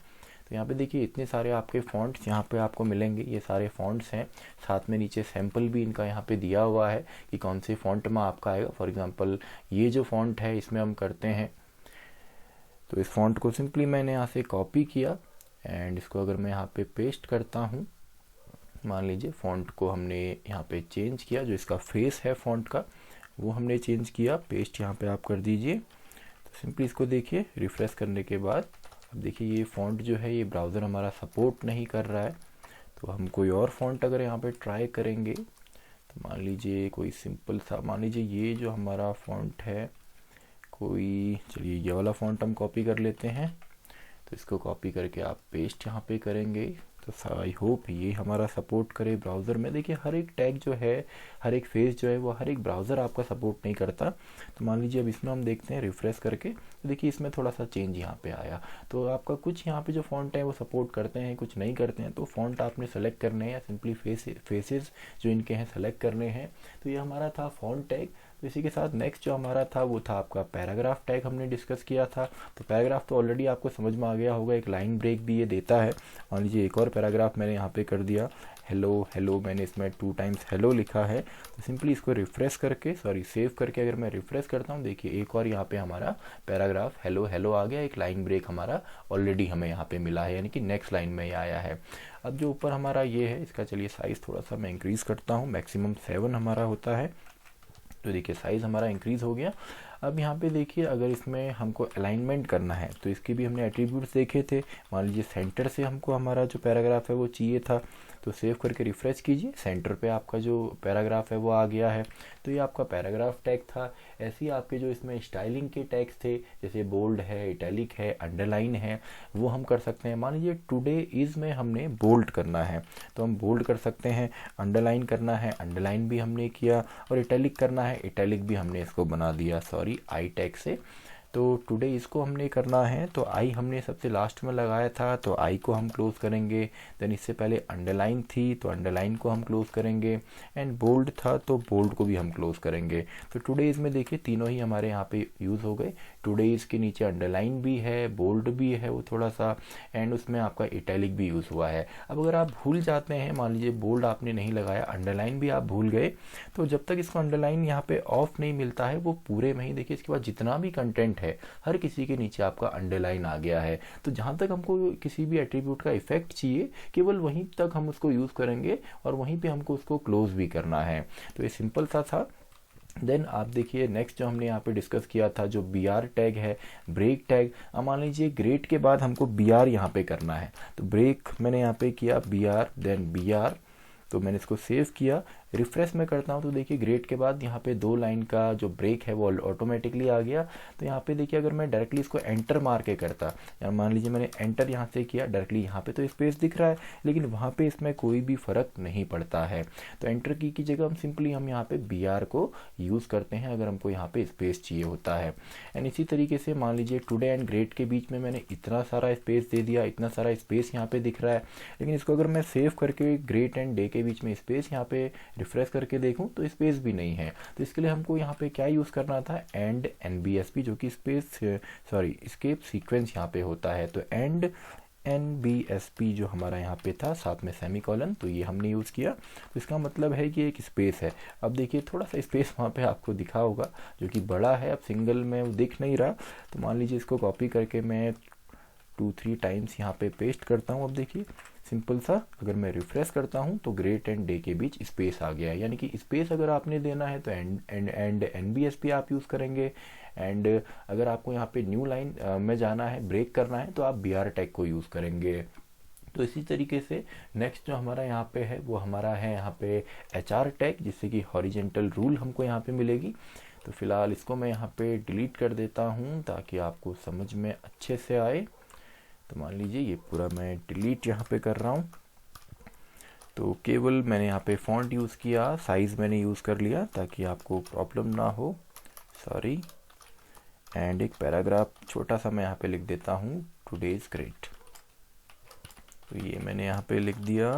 तो यहाँ पे देखिए इतने सारे आपके फ़ॉन्ट्स यहाँ पे आपको मिलेंगे, ये सारे फ़ॉन्ट्स हैं। साथ में नीचे सैम्पल भी इनका यहाँ पे दिया हुआ है कि कौन से फ़ॉन्ट में आपका आएगा। फॉर एग्ज़ाम्पल ये जो फ़ॉन्ट है इसमें हम करते हैं, तो इस फ़ॉन्ट को सिंपली मैंने यहाँ से कॉपी किया एंड इसको अगर मैं यहाँ पे पेस्ट करता हूँ, मान लीजिए फ़ॉन्ट को हमने यहाँ पे चेंज किया, जो इसका फेस है फ़ॉन्ट का वो हमने चेंज किया, पेस्ट यहाँ पे आप कर दीजिए। तो सिंपली इसको देखिए रिफ़्रेश करने के बाद अब देखिए ये फ़ॉन्ट जो है ये ब्राउज़र हमारा सपोर्ट नहीं कर रहा है। तो हम कोई और फ़ॉन्ट अगर यहाँ पे ट्राई करेंगे, तो मान लीजिए कोई सिंपल सा, मान लीजिए ये जो हमारा फ़ॉन्ट है कोई, चलिए ये वाला फ़ॉन्ट हम कॉपी कर लेते हैं। तो इसको कॉपी करके आप पेस्ट यहाँ पे करेंगे। तो आई होप ये हमारा सपोर्ट करे ब्राउज़र में। देखिए हर एक टैग जो है, हर एक फेस जो है वो हर एक ब्राउज़र आपका सपोर्ट नहीं करता। तो मान लीजिए अब इसमें हम देखते हैं रिफ़्रेश करके, तो देखिए इसमें थोड़ा सा चेंज यहाँ पे आया। तो आपका कुछ यहाँ पे जो फ़ॉन्ट है वो सपोर्ट करते हैं, कुछ नहीं करते हैं। तो फ़ॉन्ट आपने सेलेक्ट करने हैं या सिंपली फेसेस जो इनके हैं सेलेक्ट करने हैं। तो ये हमारा था फ़ॉन्ट टैग। तो इसी के साथ नेक्स्ट जो हमारा था वो था आपका पैराग्राफ टैग, हमने डिस्कस किया था। तो पैराग्राफ तो ऑलरेडी आपको समझ में आ गया होगा, एक लाइन ब्रेक भी ये देता है। मान लीजिए एक और पैराग्राफ मैंने यहाँ पे कर दिया, हेलो हेलो, मैंने इसमें 2 टाइम्स हेलो लिखा है। तो सिंपली इसको रिफ़्रेश करके, सॉरी सेव करके अगर मैं रिफ़्रेश करता हूँ, देखिए एक और यहाँ पे हमारा पैराग्राफ हेलो हेलो आ गया। एक लाइन ब्रेक हमारा ऑलरेडी हमें यहाँ पे मिला है, यानी कि नेक्स्ट लाइन में ये आया है। अब जो ऊपर हमारा ये है, इसका चलिए साइज़ थोड़ा सा मैं इंक्रीज़ करता हूँ, मैक्सिमम 7 हमारा होता है। तो देखिए साइज़ हमारा इंक्रीज़ हो गया। अब यहाँ पे देखिए अगर इसमें हमको अलाइनमेंट करना है तो इसके भी हमने एट्रीब्यूट्स देखे थे। मान लीजिए सेंटर से हमको हमारा जो पैराग्राफ है वो चाहिए था, तो सेव करके रिफ़्रेश कीजिए, सेंटर पे आपका जो पैराग्राफ है वो आ गया है। तो ये आपका पैराग्राफ टैग था। ऐसे ही आपके जो इसमें स्टाइलिंग के टैग्स थे, जैसे बोल्ड है, इटैलिक है, अंडरलाइन है, वो हम कर सकते हैं। मान लीजिए टुडे इज़ में हमने बोल्ड करना है तो हम बोल्ड कर सकते हैं, अंडरलाइन करना है, अंडरलाइन भी हमने किया, और इटैलिक करना है, इटैलिक भी हमने इसको बना दिया, सॉरी आई टैग से। तो टुडे इसको हमने करना है, तो आई हमने सबसे लास्ट में लगाया था, तो आई को हम क्लोज करेंगे। देन इससे पहले अंडरलाइन थी तो अंडरलाइन को हम क्लोज करेंगे, एंड बोल्ड था तो बोल्ड को भी हम क्लोज करेंगे। तो टुडेज में देखिए तीनों ही हमारे यहाँ पे यूज़ हो गए। टुडेज के नीचे अंडरलाइन भी है, बोल्ड भी है वो थोड़ा सा, एंड उसमें आपका इटैलिक भी यूज़ हुआ है। अब अगर आप भूल जाते हैं, मान लीजिए बोल्ड आपने नहीं लगाया, अंडरलाइन भी आप भूल गए, तो जब तक इसको अंडरलाइन यहाँ पे ऑफ नहीं मिलता है, वो पूरे में ही देखिए इसके बाद जितना भी कंटेंट है हर किसी के नीचे आपका अंडरलाइन आ गया है। तो जहाँ तक हमको किसी भी एट्रीब्यूट का इफेक्ट चाहिए, केवल वहीं तक हम उसको यूज़ करेंगे और वहीं पे हमको उसको क्लोज भी करना है। तो ये सिंपल सा था। देन आप देखिए नेक्स्ट जो हमने यहाँ पे डिस्कस किया था, जो बी आर टैग है, ब्रेक टैग। अब मान लीजिए ग्रेट के बाद हमको बी आर यहाँ पे करना है, तो ब्रेक मैंने यहाँ पे किया B R, then B R, तो मैंने इसको सेव किया, रिफ्रेश में करता हूँ तो देखिए ग्रेट के बाद यहाँ पे 2 लाइन का जो ब्रेक है वो ऑटोमेटिकली आ गया। तो यहाँ पे देखिए अगर मैं डायरेक्टली इसको एंटर मार के करता, या मान लीजिए मैंने एंटर यहाँ से किया, डायरेक्टली यहाँ पे तो स्पेस दिख रहा है, लेकिन वहाँ पे इसमें कोई भी फ़र्क नहीं पड़ता है। तो एंटर की जगह हम सिंपली यहाँ पे बी आर को यूज़ करते हैं अगर हमको यहाँ पे स्पेस चाहिए होता है। एंड इसी तरीके से मान लीजिए टुडे एंड ग्रेट के बीच में मैंने इतना सारा स्पेस दे दिया, इतना सारा स्पेस यहाँ पे दिख रहा है, लेकिन इसको अगर मैं सेव करके ग्रेट एंड डे के बीच में स्पेस यहाँ पे रिफ्रेश करके देखूँ तो स्पेस भी नहीं है। तो इसके लिए हमको यहाँ पे क्या यूज़ करना था, एंड NBSP, जो कि स्पेस सॉरी स्केप सीक्वेंस यहाँ पे होता है। तो एंड NBSP जो हमारा यहाँ पे था, साथ में सेमीकोलन, तो ये हमने यूज़ किया। तो इसका मतलब है कि एक स्पेस है। अब देखिए थोड़ा सा स्पेस वहाँ पे आपको दिखा होगा जो कि बड़ा है, अब सिंगल में वो दिख नहीं रहा। तो मान लीजिए इसको कॉपी करके मैं 2-3 टाइम्स यहाँ पे पेस्ट करता हूँ। अब देखिए सिंपल सा, अगर मैं रिफ्रेश करता हूँ तो ग्रेट एंड डे के बीच स्पेस आ गया है, यानी कि स्पेस अगर आपने देना है तो एंड NBSP आप यूज़ करेंगे, एंड अगर आपको यहाँ पे न्यू लाइन में जाना है, ब्रेक करना है, तो आप BR टैग को यूज़ करेंगे। तो इसी तरीके से नेक्स्ट जो हमारा यहाँ पे है वो हमारा है यहाँ पे HR टैग, जिससे कि हॉरिजेंटल रूल हमको यहाँ पे मिलेगी। तो फिलहाल इसको मैं यहाँ पे डिलीट कर देता हूँ ताकि आपको समझ में अच्छे से आए। तो मान लीजिए ये पूरा मैं डिलीट यहाँ पे कर रहा हूँ। तो केवल मैंने यहाँ पे फॉन्ट यूज़ किया, साइज़ मैंने यूज़ कर लिया ताकि आपको प्रॉब्लम ना हो, सॉरी। एंड एक पैराग्राफ छोटा सा मैं यहाँ पे लिख देता हूँ, टुडे इज़ ग्रेट। तो ये मैंने यहाँ पे लिख दिया।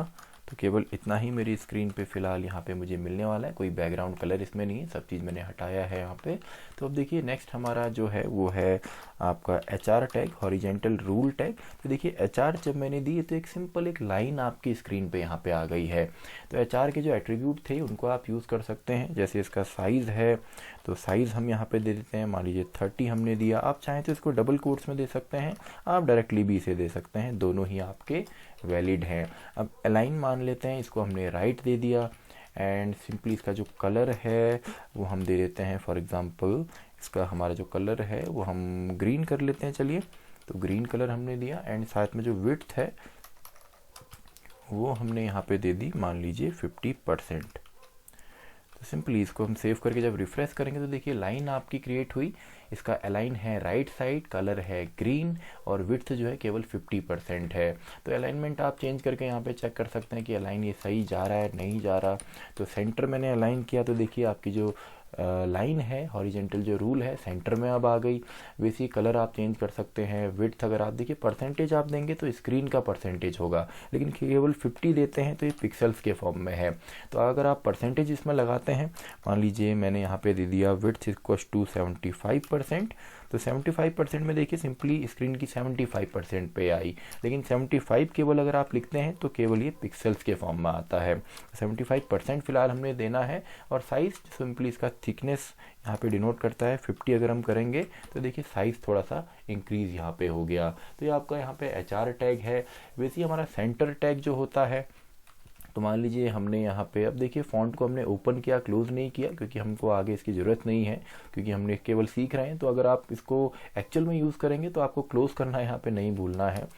तो केवल इतना ही मेरी स्क्रीन पे फ़िलहाल यहाँ पे मुझे मिलने वाला है, कोई बैकग्राउंड कलर इसमें नहीं है, सब चीज़ मैंने हटाया है यहाँ पे। तो अब देखिए नेक्स्ट हमारा जो है वो है आपका HR tag, horizontal rule tag. तो देखिए HR जब मैंने दी तो एक सिंपल एक लाइन आपकी स्क्रीन पे यहाँ पे आ गई है। तो HR के जो एट्रीब्यूट थे उनको आप यूज़ कर सकते हैं, जैसे इसका साइज़ है तो साइज़ हम यहाँ पे दे देते हैं, मान लीजिए 30 हमने दिया। आप चाहें तो इसको डबल कोट्स में दे सकते हैं, आप डायरेक्टली भी इसे दे सकते हैं, दोनों ही आपके वैलिड हैं। अब अलाइन मान लेते हैं, इसको हमने राइट दे दिया एंड सिंपली इसका जो कलर है वो हम दे देते हैं, फॉर एग्ज़ाम्पल इसका हमारा जो कलर है वो हम ग्रीन कर लेते हैं। चलिए, तो ग्रीन कलर हमने दिया एंड साथ में जो विड्थ है वो हमने यहाँ पे दे दी, मान लीजिए 50%। तो सिंपली इसको हम सेव करके जब रिफ्रेश करेंगे तो देखिए लाइन आपकी क्रिएट हुई। इसका अलाइन है राइट साइड, कलर है ग्रीन और विड्थ जो है केवल 50% है। तो अलाइनमेंट आप चेंज करके यहाँ पे चेक कर सकते हैं कि अलाइन ये सही जा रहा है नहीं जा रहा। तो सेंटर मैंने अलाइन किया तो देखिए आपकी जो लाइन है, हॉरिजेंटल जो रूल है, सेंटर में अब आ गई। वैसे कलर आप चेंज कर सकते हैं। विड्थ अगर आप देखिए परसेंटेज आप देंगे तो स्क्रीन का परसेंटेज होगा, लेकिन केवल 50 देते हैं तो ये पिक्सल्स के फॉर्म में है। तो अगर आप परसेंटेज इसमें लगाते हैं, मान लीजिए मैंने यहाँ पे दे दिया विड्थ इक्वल्स टू 75%, तो 75% में देखिए सिंपली स्क्रीन की 75% पे आई, लेकिन 75 केवल अगर आप लिखते हैं तो केवल ये पिक्सल्स के फॉर्म में आता है। 75% फिलहाल हमने देना है और साइज़ सिंपली इसका थिकनेस यहाँ पे डिनोट करता है 50 अगर हम करेंगे तो देखिए साइज़ थोड़ा सा इंक्रीज़ यहाँ पे हो गया। तो ये आपका यहाँ पे HR टैग है। वैसे ही हमारा सेंटर टैग जो होता है, तो मान लीजिए हमने यहाँ पे अब देखिए फ़ॉन्ट को हमने ओपन किया, क्लोज़ नहीं किया, क्योंकि हमको आगे इसकी ज़रूरत नहीं है, क्योंकि हमने केवल सीख रहे हैं। तो अगर आप इसको एक्चुअल में यूज़ करेंगे तो आपको क्लोज़ करना यहाँ पे नहीं भूलना है।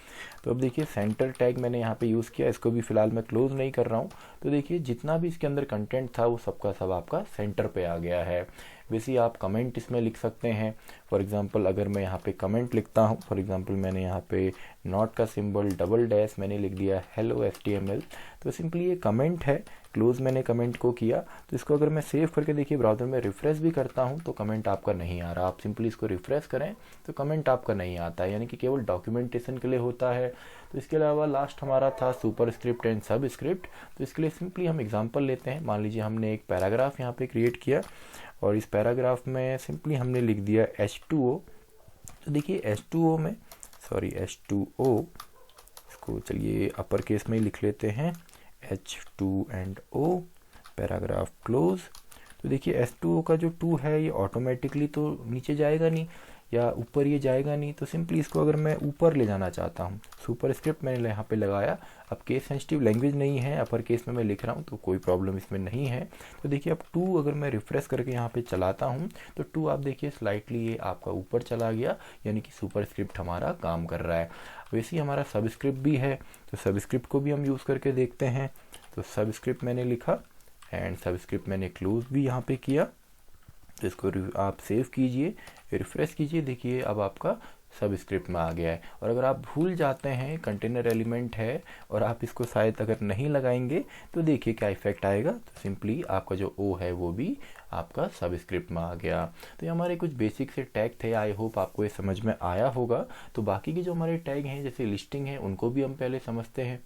तो अब देखिए सेंटर टैग मैंने यहाँ पे यूज़ किया, इसको भी फ़िलहाल मैं क्लोज़ नहीं कर रहा हूँ। तो देखिए जितना भी इसके अंदर कंटेंट था वो सबका सब आपका सेंटर पे आ गया है। वैसे आप कमेंट इसमें लिख सकते हैं। फॉर एग्ज़ाम्पल अगर मैं यहाँ पे कमेंट लिखता हूँ, फॉर एग्ज़ाम्पल मैंने यहाँ पे नॉट का सिंबल डबल डैश मैंने लिख दिया हेलो HTML, तो सिंपली ये कमेंट है, क्लोज मैंने कमेंट को किया। तो इसको अगर मैं सेव करके देखिए ब्राउज़र में रिफ्रेश भी करता हूँ तो कमेंट आपका नहीं आ रहा। आप सिंपली इसको रिफ्रेश करें तो कमेंट आपका नहीं आता है, यानी कि केवल डॉक्यूमेंटेशन के लिए होता है। तो इसके अलावा लास्ट हमारा था सुपर स्क्रिप्ट एंड सब स्क्रिप्ट। तो इसके लिए सिंपली हम एग्जांपल लेते हैं। मान लीजिए हमने एक पैराग्राफ यहाँ पे क्रिएट किया और इस पैराग्राफ में सिंपली हमने लिख दिया H2O। तो देखिए H2O इसको चलिए अपर केस में ही लिख लेते हैं, H2O पैराग्राफ क्लोज। तो देखिए H2O का जो 2 है ये ऑटोमेटिकली तो नीचे जाएगा नहीं या ऊपर ये जाएगा नहीं, तो सिंपली इसको अगर मैं ऊपर ले जाना चाहता हूँ, सुपर स्क्रिप्ट मैंने यहाँ पे लगाया। अब केस सेंसिटिव लैंग्वेज नहीं है, अपर केस में मैं लिख रहा हूँ तो कोई प्रॉब्लम इसमें नहीं है। तो देखिए अब 2 अगर मैं रिफ्रेश करके यहाँ पे चलाता हूँ तो 2 आप देखिए स्लाइटली ये आपका ऊपर चला गया, यानी कि सुपर स्क्रिप्ट हमारा काम कर रहा है। वैसे ही हमारा सब स्क्रिप्ट भी है, तो सब स्क्रिप्ट को भी हम यूज़ करके देखते हैं। तो सब स्क्रिप्ट मैंने लिखा एंड सब स्क्रिप्ट मैंने क्लोज भी यहाँ पे किया। तो इसको आप सेव कीजिए, रिफ्रेश कीजिए, देखिए अब आपका सब स्क्रिप्ट में आ गया है। और अगर आप भूल जाते हैं कंटेनर एलिमेंट है और आप इसको शायद अगर नहीं लगाएंगे तो देखिए क्या इफेक्ट आएगा। तो सिंपली आपका जो ओ है वो भी आपका सब स्क्रिप्ट में आ गया। तो ये हमारे कुछ बेसिक से टैग थे, आई होप आपको ये समझ में आया होगा। तो बाकी के जो हमारे टैग हैं जैसे लिस्टिंग है उनको भी हम पहले समझते हैं।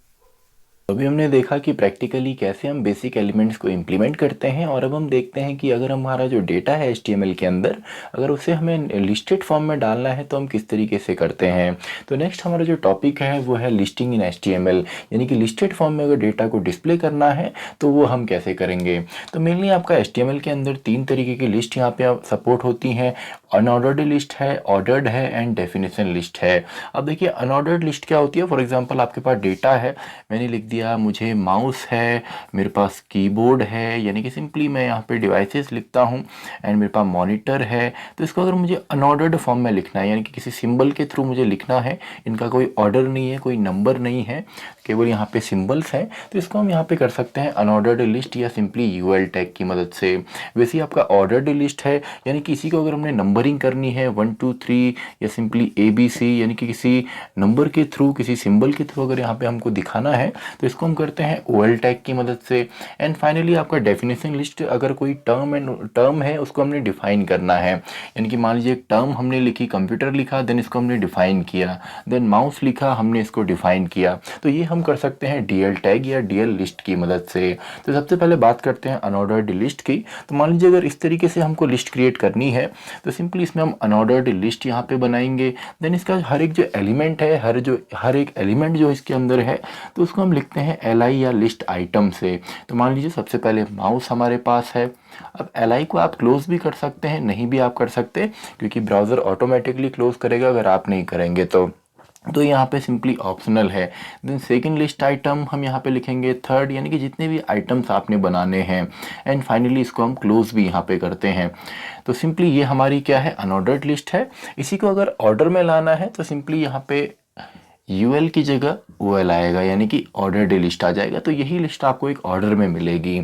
अभी हमने देखा कि प्रैक्टिकली कैसे हम बेसिक एलिमेंट्स को इम्प्लीमेंट करते हैं, और अब हम देखते हैं कि अगर हमारा जो डेटा है HTML के अंदर अगर उसे हमें लिस्टेड फॉर्म में डालना है तो हम किस तरीके से करते हैं। तो नेक्स्ट हमारा जो टॉपिक है वो है लिस्टिंग इन HTML, यानी कि लिस्टेड फॉर्म में अगर डेटा को डिस्प्ले करना है तो वो हम कैसे करेंगे। तो मेनली आपका HTML के अंदर 3 तरीके की लिस्ट यहाँ पे सपोर्ट होती हैं। अनऑर्डर्ड लिस्ट है, ऑर्डर्ड है एंड डेफिनेशन लिस्ट है। अब देखिए अनऑर्डर्ड लिस्ट क्या होती है, फॉर एग्जांपल आपके पास डेटा है, मैंने लिख दिया मुझे माउस है, मेरे पास कीबोर्ड है, यानी कि सिंपली मैं यहाँ पे डिवाइसेस लिखता हूँ एंड मेरे पास मॉनिटर है। तो इसको अगर मुझे अनऑर्डर्ड फॉर्म में लिखना है, यानी कि किसी सिंबल के थ्रू मुझे लिखना है, इनका कोई ऑर्डर नहीं है, कोई नंबर नहीं है, केवल यहाँ पे सिंबल्स हैं, तो इसको हम यहाँ पे कर सकते हैं अनऑर्डर्ड लिस्ट या सिंपली UL टैग की मदद से। वैसे ही आपका ऑर्डर्ड लिस्ट है, यानी कि इसी को अगर हमने नंबरिंग करनी है 1 2 3 या सिंपली ABC, यानी कि किसी नंबर के थ्रू, किसी सिंबल के थ्रू अगर यहाँ पे हमको दिखाना है तो इसको हम करते हैं OL टैग की मदद से। एंड फाइनली आपका डेफिनेशन लिस्ट, अगर कोई टर्म है उसको हमने डिफाइन करना है, यानी कि मान लीजिए एक टर्म हमने लिखी, कंप्यूटर लिखा, देन इसको हमने डिफाइन किया, देन माउस लिखा, हमने इसको डिफाइन किया, तो ये हम कर सकते हैं DL टैग या DL लिस्ट की मदद से। तो सबसे पहले बात करते हैं अनऑर्डर्ड लिस्ट की। तो मान लीजिए अगर इस तरीके से हमको लिस्ट क्रिएट करनी है तो सिंपली इसमें हम अनऑर्डर्ड लिस्ट यहाँ पे बनाएंगे। देन इसका हर एक जो एलिमेंट है, हर एक एलिमेंट जो इसके अंदर है, तो उसको हम लिखते हैं LI या लिस्ट आइटम से। तो मान लीजिए सबसे पहले माउस हमारे पास है। अब LI को आप क्लोज भी कर सकते हैं, नहीं भी आप कर सकते, क्योंकि ब्राउज़र ऑटोमेटिकली क्लोज करेगा अगर आप नहीं करेंगे तो यहाँ पे सिंपली ऑप्शनल है। देन सेकंड लिस्ट आइटम हम यहाँ पे लिखेंगे थर्ड, यानी कि जितने भी आइटम्स आपने बनाने हैं। एंड फाइनली इसको हम क्लोज भी यहाँ पे करते हैं। तो सिंपली ये हमारी क्या है, अनऑर्डर्ड लिस्ट है। इसी को अगर ऑर्डर में लाना है तो सिंपली यहाँ पे UL की जगह OL आएगा, यानी कि ऑर्डर्ड लिस्ट आ जाएगा। तो यही लिस्ट आपको एक ऑर्डर में मिलेगी।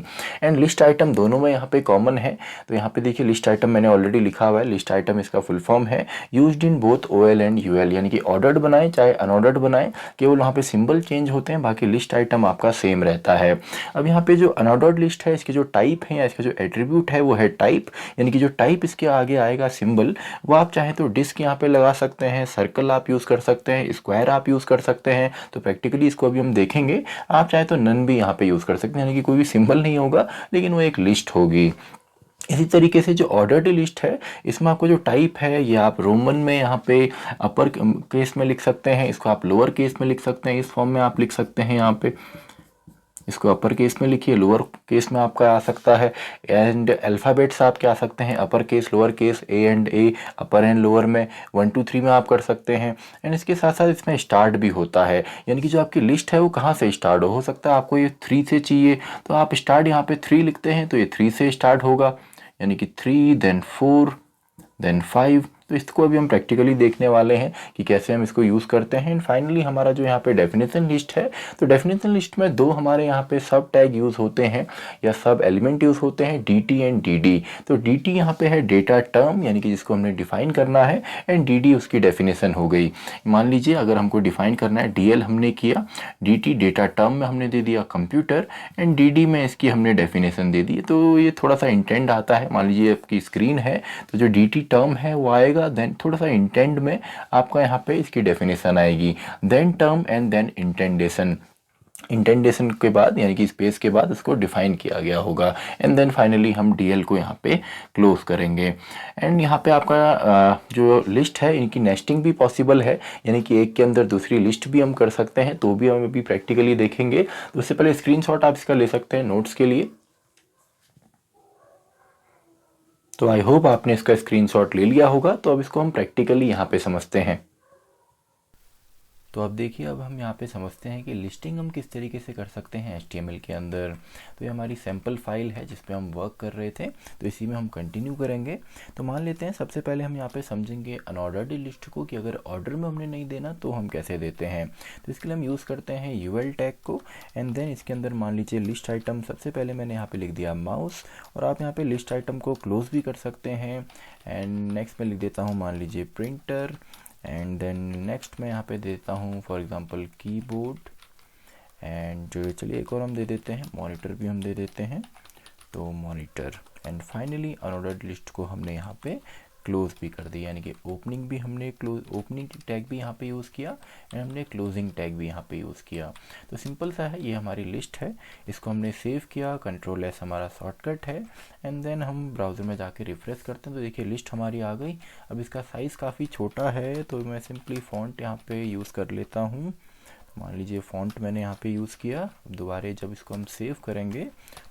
एंड लिस्ट आइटम दोनों में यहाँ पे कॉमन है। तो यहाँ पे देखिए लिस्ट आइटम मैंने ऑलरेडी लिखा हुआ है। लिस्ट आइटम इसका फुल फॉर्म है used in both OL and UL, यानी कि ऑर्डर्ड बनाए चाहे अनऑर्डर्ड बनाए, केवल वहाँ पे सिंबल चेंज होते हैं, बाकी लिस्ट आइटम आपका सेम रहता है। अब यहाँ पे जो अनऑर्डर्ड लिस्ट है, इसके जो टाइप है या इसका जो एट्रीब्यूट है वो है टाइप, यानी कि जो टाइप इसके आगे आएगा सिंबल, वो आप चाहे तो डिस्क यहाँ पे लगा सकते हैं, सर्कल आप यूज़ कर सकते हैं, स्क्वायर आप यूज़ कर सकते हैं। तो प्रैक्टिकली इसको अभी हम देखेंगे। आप चाहे तो नन भी यहाँ पे यूज़ कर सकते हैं, यानी कि कोई भी सिंबल नहीं होगा लेकिन वो एक लिस्ट होगी। इसी तरीके से जो ऑर्डर्ड लिस्ट है, इसमें आपको जो टाइप है ये आप रोमन में यहाँ पे अपर केस में लिख सकते हैं, इसको आप लोअर केस में लिख सकते हैं, इस फॉर्म में आप लिख सकते हैं। यहाँ पे इसको अपर केस में लिखिए, लोअर केस में आपका आ सकता है। एंड अल्फ़ाबेट्स आप क्या आ सकते हैं, upper case, lower case, A and A, upper and lower में 1 2 3 में आप कर सकते हैं। एंड इसके साथ साथ इसमें स्टार्ट भी होता है, यानी कि जो आपकी लिस्ट है वो कहाँ से स्टार्ट हो सकता है आपको ये 3 से चाहिए, तो आप स्टार्ट यहाँ पे 3 लिखते हैं तो ये 3 से स्टार्ट होगा, यानी कि 3 देन 4 देन 5। तो इसको अभी हम प्रैक्टिकली देखने वाले हैं कि कैसे हम इसको यूज़ करते हैं। एंड फाइनली हमारा जो यहाँ पे डेफिनेशन लिस्ट है, तो डेफिनेशन लिस्ट में दो हमारे यहाँ पे सब टैग यूज़ होते हैं या सब एलिमेंट यूज़ होते हैं, DT एंड DD। तो DT यहाँ पे है डेटा टर्म, यानी कि जिसको हमने डिफाइन करना है, एंड DD उसकी डेफिनेशन हो गई। मान लीजिए अगर हमको डिफाइन करना है, DL हमने किया, DT डेटा टर्म में हमने दे दिया कंप्यूटर, एंड DD में इसकी हमने डेफिनेशन दे दी। तो ये थोड़ा सा इंटेंड आता है। मान लीजिए आपकी स्क्रीन है तो जो DT टर्म है वो आएगा, देन थोड़ा सा इंटेंड में आपका यहाँ पे इसकी डेफिनेशन आएगी, देन टर्म एंड देन इंटेंडेशन। इंटेंडेशन के बाद यानी कि स्पेस के बाद इसको डिफाइन किया गया होगा। एंड देन फाइनली हम DL को यहाँ पे क्लोज करेंगे। एंड यहाँ पे आपका जो लिस्ट है इनकी नेस्टिंग भी पॉसिबल है, यानी कि एक के अंदर दूसरी लिस्ट भी हम कर सकते हैं, तो भी हम अभी प्रैक्टिकली देखेंगे। तो उससे पहले स्क्रीनशॉट आप इसका ले सकते हैं नोट्स के लिए। तो आई होप आपने इसका स्क्रीनशॉट ले लिया होगा। तो अब इसको हम प्रैक्टिकली यहाँ पे समझते हैं। तो अब देखिए, अब हम यहाँ पे समझते हैं कि लिस्टिंग हम किस तरीके से कर सकते हैं HTML के अंदर। तो ये हमारी सैम्पल फाइल है जिस पे हम वर्क कर रहे थे, तो इसी में हम कंटिन्यू करेंगे। तो मान लेते हैं सबसे पहले हम यहाँ पे समझेंगे अनऑर्डर्ड लिस्ट को, कि अगर ऑर्डर में हमने नहीं देना तो हम कैसे देते हैं। तो इसके लिए हम यूज़ करते हैं UL टैग को। एंड देन इसके अंदर मान लीजिए लिस्ट आइटम, सबसे पहले मैंने यहाँ पे लिख दिया माउस, और आप यहाँ पे लिस्ट आइटम को क्लोज भी कर सकते हैं। एंड नेक्स्ट में लिख देता हूँ मान लीजिए प्रिंटर। एंड देन नेक्स्ट मैं यहाँ पे देता हूँ फॉर एग्जांपल कीबोर्ड। एंड चलिए एक और हम दे देते हैं मॉनिटर, भी हम दे देते हैं, तो monitor. And finally unordered list को हमने यहाँ पे क्लोज भी कर दिया, यानी कि ओपनिंग भी हमने ओपनिंग टैग भी यहाँ पे यूज़ किया, एंड हमने क्लोजिंग टैग भी यहाँ पे यूज़ किया। तो सिंपल सा है, ये हमारी लिस्ट है, इसको हमने सेव किया, Ctrl+S हमारा शॉर्टकट है। एंड देन हम ब्राउज़र में जाके रिफ्रेश करते हैं तो देखिए लिस्ट हमारी आ गई। अब इसका साइज़ काफ़ी छोटा है तो मैं सिंपली फ़ॉन्ट यहाँ पे यूज़ कर लेता हूँ। मान लीजिए फ़ॉन्ट मैंने यहाँ पे यूज़ किया। अब दोबारा जब इसको हम सेव करेंगे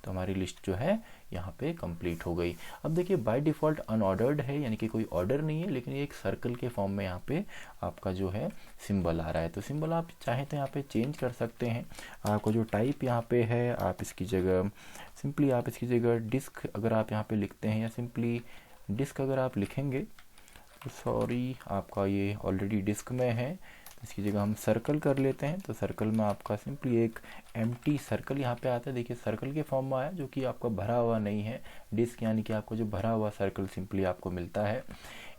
तो हमारी लिस्ट जो है यहाँ पे कंप्लीट हो गई। अब देखिए बाय डिफ़ॉल्ट अनऑर्डर्ड है, यानी कि कोई ऑर्डर नहीं है, लेकिन ये एक सर्कल के फॉर्म में यहाँ पे आपका जो है सिंबल आ रहा है। तो सिंबल आप चाहें तो यहाँ पे चेंज कर सकते हैं। आपको जो टाइप यहाँ पे है, आप इसकी जगह सिंपली आप इसकी जगह डिस्क अगर आप यहाँ पे लिखते हैं, या सिंपली डिस्क अगर आप लिखेंगे, तो सॉरी आपका ये ऑलरेडी डिस्क में है, इसकी जगह हम सर्कल कर लेते हैं। तो सर्कल में आपका सिंपली एक एम्प्टी सर्कल यहाँ पे आता है, देखिए सर्कल के फॉर्म में आया, जो कि आपका भरा हुआ नहीं है डिस्क, यानी कि आपको जो भरा हुआ सर्कल सिंपली आपको मिलता है।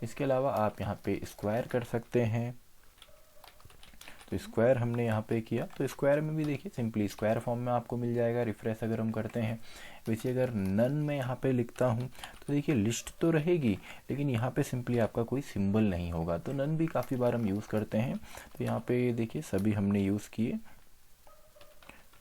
इसके अलावा आप यहाँ पे स्क्वायर कर सकते हैं, तो स्क्वायर हमने यहाँ पे किया, तो स्क्वायर में भी देखिए सिंपली स्क्वायर फॉर्म में आपको मिल जाएगा रिफ्रेश अगर हम करते हैं। वैसे अगर नन में यहाँ पे लिखता हूँ तो देखिए लिस्ट तो रहेगी, लेकिन यहाँ पे सिंपली आपका कोई सिंबल नहीं होगा। तो नन भी काफ़ी बार हम यूज़ करते हैं। तो यहाँ पे देखिए सभी हमने यूज़ किए,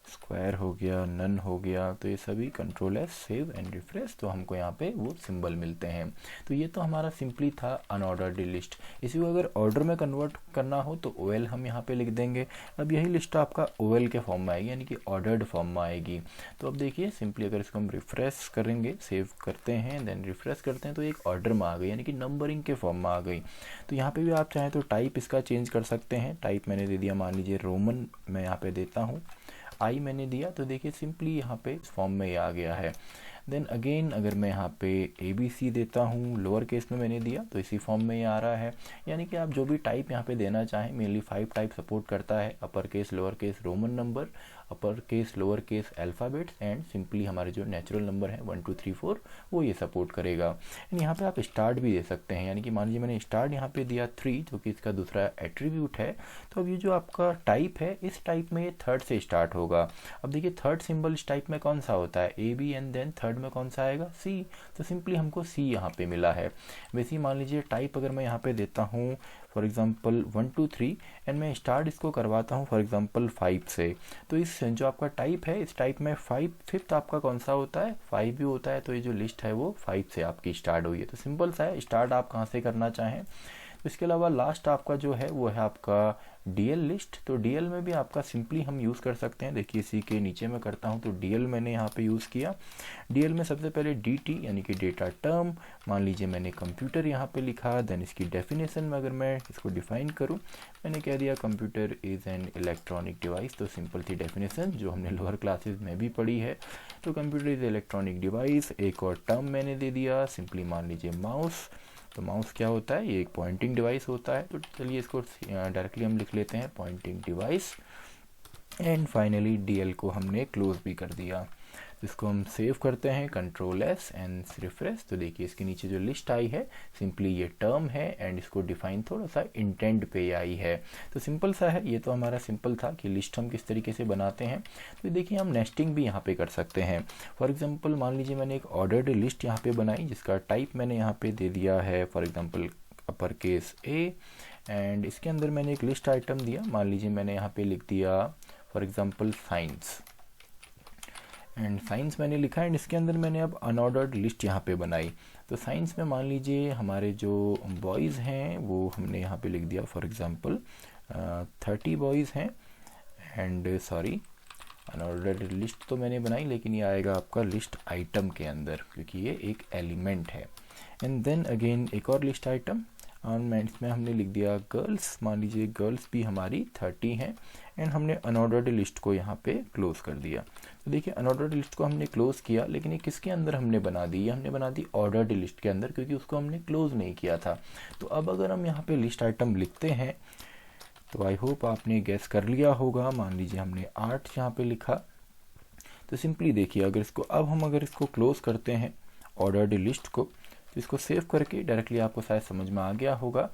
स्क्वायर हो गया, नन हो गया, तो ये सभी control S save and refresh, तो हमको यहाँ पे वो सिंबल मिलते हैं। तो ये तो हमारा सिंपली था अनऑर्डर्ड लिस्ट। इसी को अगर ऑर्डर में कन्वर्ट करना हो तो ओएल हम यहाँ पे लिख देंगे। अब यही लिस्ट आपका ओएल के फॉर्म में आएगी, यानी कि ऑर्डर्ड फॉर्म में आएगी। तो अब देखिए सिंपली अगर इसको हम रिफ्रेश करेंगे, सेव करते हैं देन रिफ्रेश करते हैं, तो एक ऑर्डर में आ गई, यानी कि नंबरिंग के फॉर्म में आ गई। तो यहाँ पे भी आप चाहें तो टाइप इसका चेंज कर सकते हैं। टाइप मैंने दे दिया, मान लीजिए रोमन मैं यहाँ पे देता हूँ, आई मैंने दिया, तो देखिए सिंपली यहाँ पे इस फॉर्म में ये आ गया है। देन अगेन अगर मैं यहाँ पे ABC देता हूँ, लोअर केस में मैंने दिया, तो इसी फॉर्म में ये आ रहा है। यानी कि आप जो भी टाइप यहाँ पे देना चाहें, मेनली 5 टाइप सपोर्ट करता है, upper case, lower case, Roman number, upper case, lower case, alphabets and simply हमारे जो नेचुरल नंबर है 1 2 3 4 वो ये सपोर्ट करेगा। एंड यहाँ पे आप स्टार्ट भी दे सकते हैं, यानी कि मान लीजिए मैंने स्टार्ट यहाँ पे दिया 3, जो कि इसका दूसरा एट्रीब्यूट है। तो अब ये जो आपका टाइप है, इस टाइप में ये थर्ड से स्टार्ट होगा। अब देखिए थर्ड सिंबल इस टाइप में कौन सा होता है, AB, एंड देन थर्ड में कौन सा आएगा, C। तो सिंपली हमको C यहाँ पे मिला है। वैसे ही मान लीजिए टाइप अगर मैं यहाँ पे देता हूँ फॉर एग्जांपल 1 2 3 एंड मैं स्टार्ट इसको करवाता हूँ फॉर एग्जांपल 5 से, तो इस जो आपका टाइप है, इस टाइप में 5th आपका कौन सा होता है, 5 भी होता है। तो ये जो लिस्ट है वो 5 से आपकी स्टार्ट हुई है। तो सिंपल सा है, स्टार्ट आप कहाँ से करना चाहें। तो इसके अलावा लास्ट आपका जो है वो है आपका DL लिस्ट। तो DL में भी आपका सिंपली हम यूज़ कर सकते हैं। देखिए इसी के नीचे मैं करता हूँ, तो DL मैंने यहाँ पे यूज़ किया। DL में सबसे पहले DT यानी कि डेटा टर्म, मान लीजिए मैंने कंप्यूटर यहाँ पे लिखा। देन इसकी डेफिनेशन में अगर मैं इसको डिफाइन करूँ, मैंने कह दिया computer is an electronic device. तो सिंपल थी डेफिनेशन जो हमने लोअर क्लासेस में भी पढ़ी है। तो कंप्यूटर इज़ इलेक्ट्रॉनिक डिवाइस। एक और टर्म मैंने दे दिया, सिंपली मान लीजिए माउस। तो माउस क्या होता है, ये एक पॉइंटिंग डिवाइस होता है। तो चलिए इसको डायरेक्टली हम लिख लेते हैं pointing device. And finally DL को हमने क्लोज भी कर दिया। इसको हम सेव करते हैं, कंट्रोल S एंड रिफ्रेश। तो देखिए इसके नीचे जो लिस्ट आई है सिंपली ये टर्म है एंड इसको डिफाइन थोड़ा सा इंटेंट पे आई है। तो सिंपल सा है, ये तो हमारा सिंपल था कि लिस्ट हम किस तरीके से बनाते हैं। तो देखिए हम नेस्टिंग भी यहाँ पे कर सकते हैं। फॉर एग्जाम्पल मान लीजिए मैंने एक ऑर्डर्ड लिस्ट यहाँ पे बनाई, जिसका टाइप मैंने यहाँ पे दे दिया है for example upper case A, and इसके अंदर मैंने एक लिस्ट आइटम दिया। मान लीजिए मैंने यहाँ पे लिख दिया for example science, and science मैंने लिखा एंड इसके अंदर मैंने अब अनऑर्डर्ड लिस्ट यहाँ पे बनाई। तो साइंस में मान लीजिए हमारे जो बॉयज़ हैं वो हमने यहाँ पे लिख दिया फॉर एग्जांपल 30 बॉयज़ हैं। एंड सॉरी, अनऑर्डर्ड लिस्ट तो मैंने बनाई, लेकिन ये आएगा आपका लिस्ट आइटम के अंदर, क्योंकि ये एक एलिमेंट है। एंड देन अगेन एक और लिस्ट आइटम और इसमें हमने लिख दिया गर्ल्स। मान लीजिए गर्ल्स भी हमारी 30 हैं एंड हमने अनऑर्डर्ड लिस्ट को यहाँ पे क्लोज कर दिया। तो देखिए अनऑर्डर्ड लिस्ट को हमने क्लोज किया, लेकिन ये किसके अंदर हमने बना दी, हमने बना दी ऑर्डर्ड लिस्ट के अंदर, क्योंकि उसको हमने क्लोज नहीं किया था। तो अब अगर हम यहाँ पे लिस्ट आइटम लिखते हैं, तो आई होप आपने गैस कर लिया होगा। मान लीजिए हमने 8 यहाँ पे लिखा। तो सिंपली देखिए अगर इसको क्लोज करते हैं ऑर्डर्ड लिस्ट को, तो इसको सेव करके डायरेक्टली आपको शायद समझ में आ गया होगा।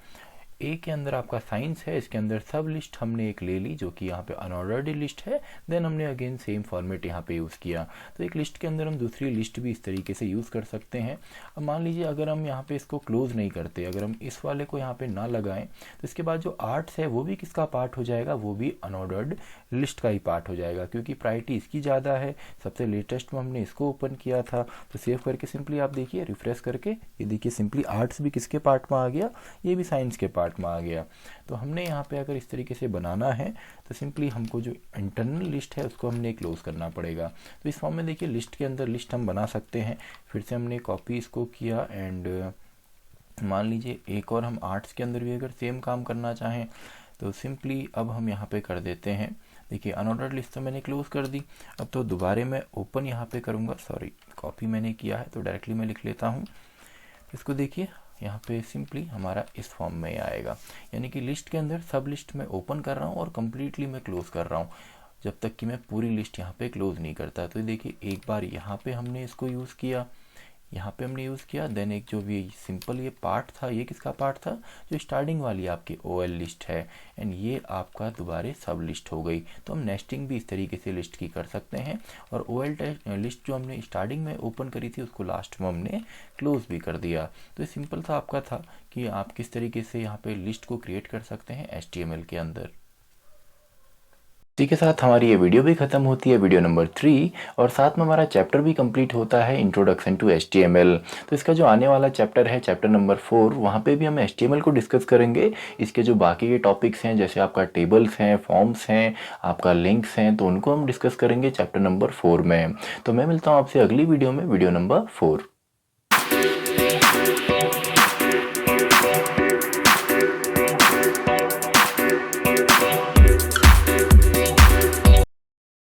ए के अंदर आपका साइंस है, इसके अंदर सब लिस्ट हमने एक ले ली जो कि यहाँ पे अनऑर्डर्ड लिस्ट है। देन हमने अगेन सेम फॉर्मेट यहाँ पे यूज़ किया। तो एक लिस्ट के अंदर हम दूसरी लिस्ट भी इस तरीके से यूज़ कर सकते हैं। अब मान लीजिए अगर हम यहाँ पे इसको क्लोज नहीं करते, अगर हम इस वाले को यहाँ पे ना लगाएं, तो इसके बाद जो आर्ट्स है वो भी किसका पार्ट हो जाएगा, वो भी अनऑर्डर्ड लिस्ट का ही पार्ट हो जाएगा, क्योंकि प्रायोरिटी इसकी ज़्यादा है। सबसे लेटेस्ट में हमने इसको ओपन किया था। तो सेव करके सिंपली आप देखिए रिफ्रेश करके, ये देखिए सिंपली आर्ट्स भी किसके पार्ट में आ गया, ये भी साइंस के पार्ट में आ गया। तो हमने यहाँ पे अगर इस तरीके से बनाना है, तो सिंपली हमको जो इंटरनल लिस्ट है उसको हमने क्लोज करना पड़ेगा। तो इस फॉर्म में देखिए लिस्ट के अंदर लिस्ट हम बना सकते हैं। फिर से हमने कॉपी इसको किया एंड मान लीजिए एक और हम आर्ट्स के अंदर भी अगर सेम काम करना चाहें, तो सिंपली अब हम यहाँ पे कर देते हैं। देखिए अनऑर्डर्ड लिस्ट तो मैंने क्लोज कर दी। अब तो दोबारा मैं ओपन यहाँ पे करूँगा, सॉरी कॉपी मैंने किया है तो डायरेक्टली मैं लिख लेता हूँ। इसको देखिए यहाँ पे सिंपली हमारा इस फॉर्म में आएगा, यानी कि लिस्ट के अंदर सब लिस्ट में ओपन कर रहा हूँ और कम्प्लीटली मैं क्लोज कर रहा हूँ, जब तक कि मैं पूरी लिस्ट यहाँ पे क्लोज नहीं करता। तो देखिए एक बार यहाँ पे हमने इसको यूज़ किया, यहाँ पे हमने यूज़ किया। देन एक जो भी सिंपल ये पार्ट था, ये किसका पार्ट था, जो स्टार्टिंग वाली आपकी ओ एल लिस्ट है, एंड ये आपका दोबारे सब लिस्ट हो गई। तो हम नेस्टिंग भी इस तरीके से लिस्ट की कर सकते हैं, और ओ एल लिस्ट जो हमने स्टार्टिंग में ओपन करी थी उसको लास्ट में हमने क्लोज भी कर दिया। तो ये सिंपल सा आपका था कि आप किस तरीके से यहाँ पे लिस्ट को क्रिएट कर सकते हैं HTML के अंदर। इसी के साथ हमारी ये वीडियो भी ख़त्म होती है, वीडियो नंबर 3, और साथ में हमारा चैप्टर भी कंप्लीट होता है, इंट्रोडक्शन टू HTML। तो इसका जो आने वाला चैप्टर है, चैप्टर नंबर 4, वहाँ पे भी हम HTML को डिस्कस करेंगे। इसके जो बाकी के टॉपिक्स हैं, जैसे आपका टेबल्स हैं, फॉर्म्स हैं, आपका लिंक्स हैं, तो उनको हम डिस्कस करेंगे चैप्टर नंबर 4 में। तो मैं मिलता हूँ आपसे अगली वीडियो में, वीडियो नंबर 4।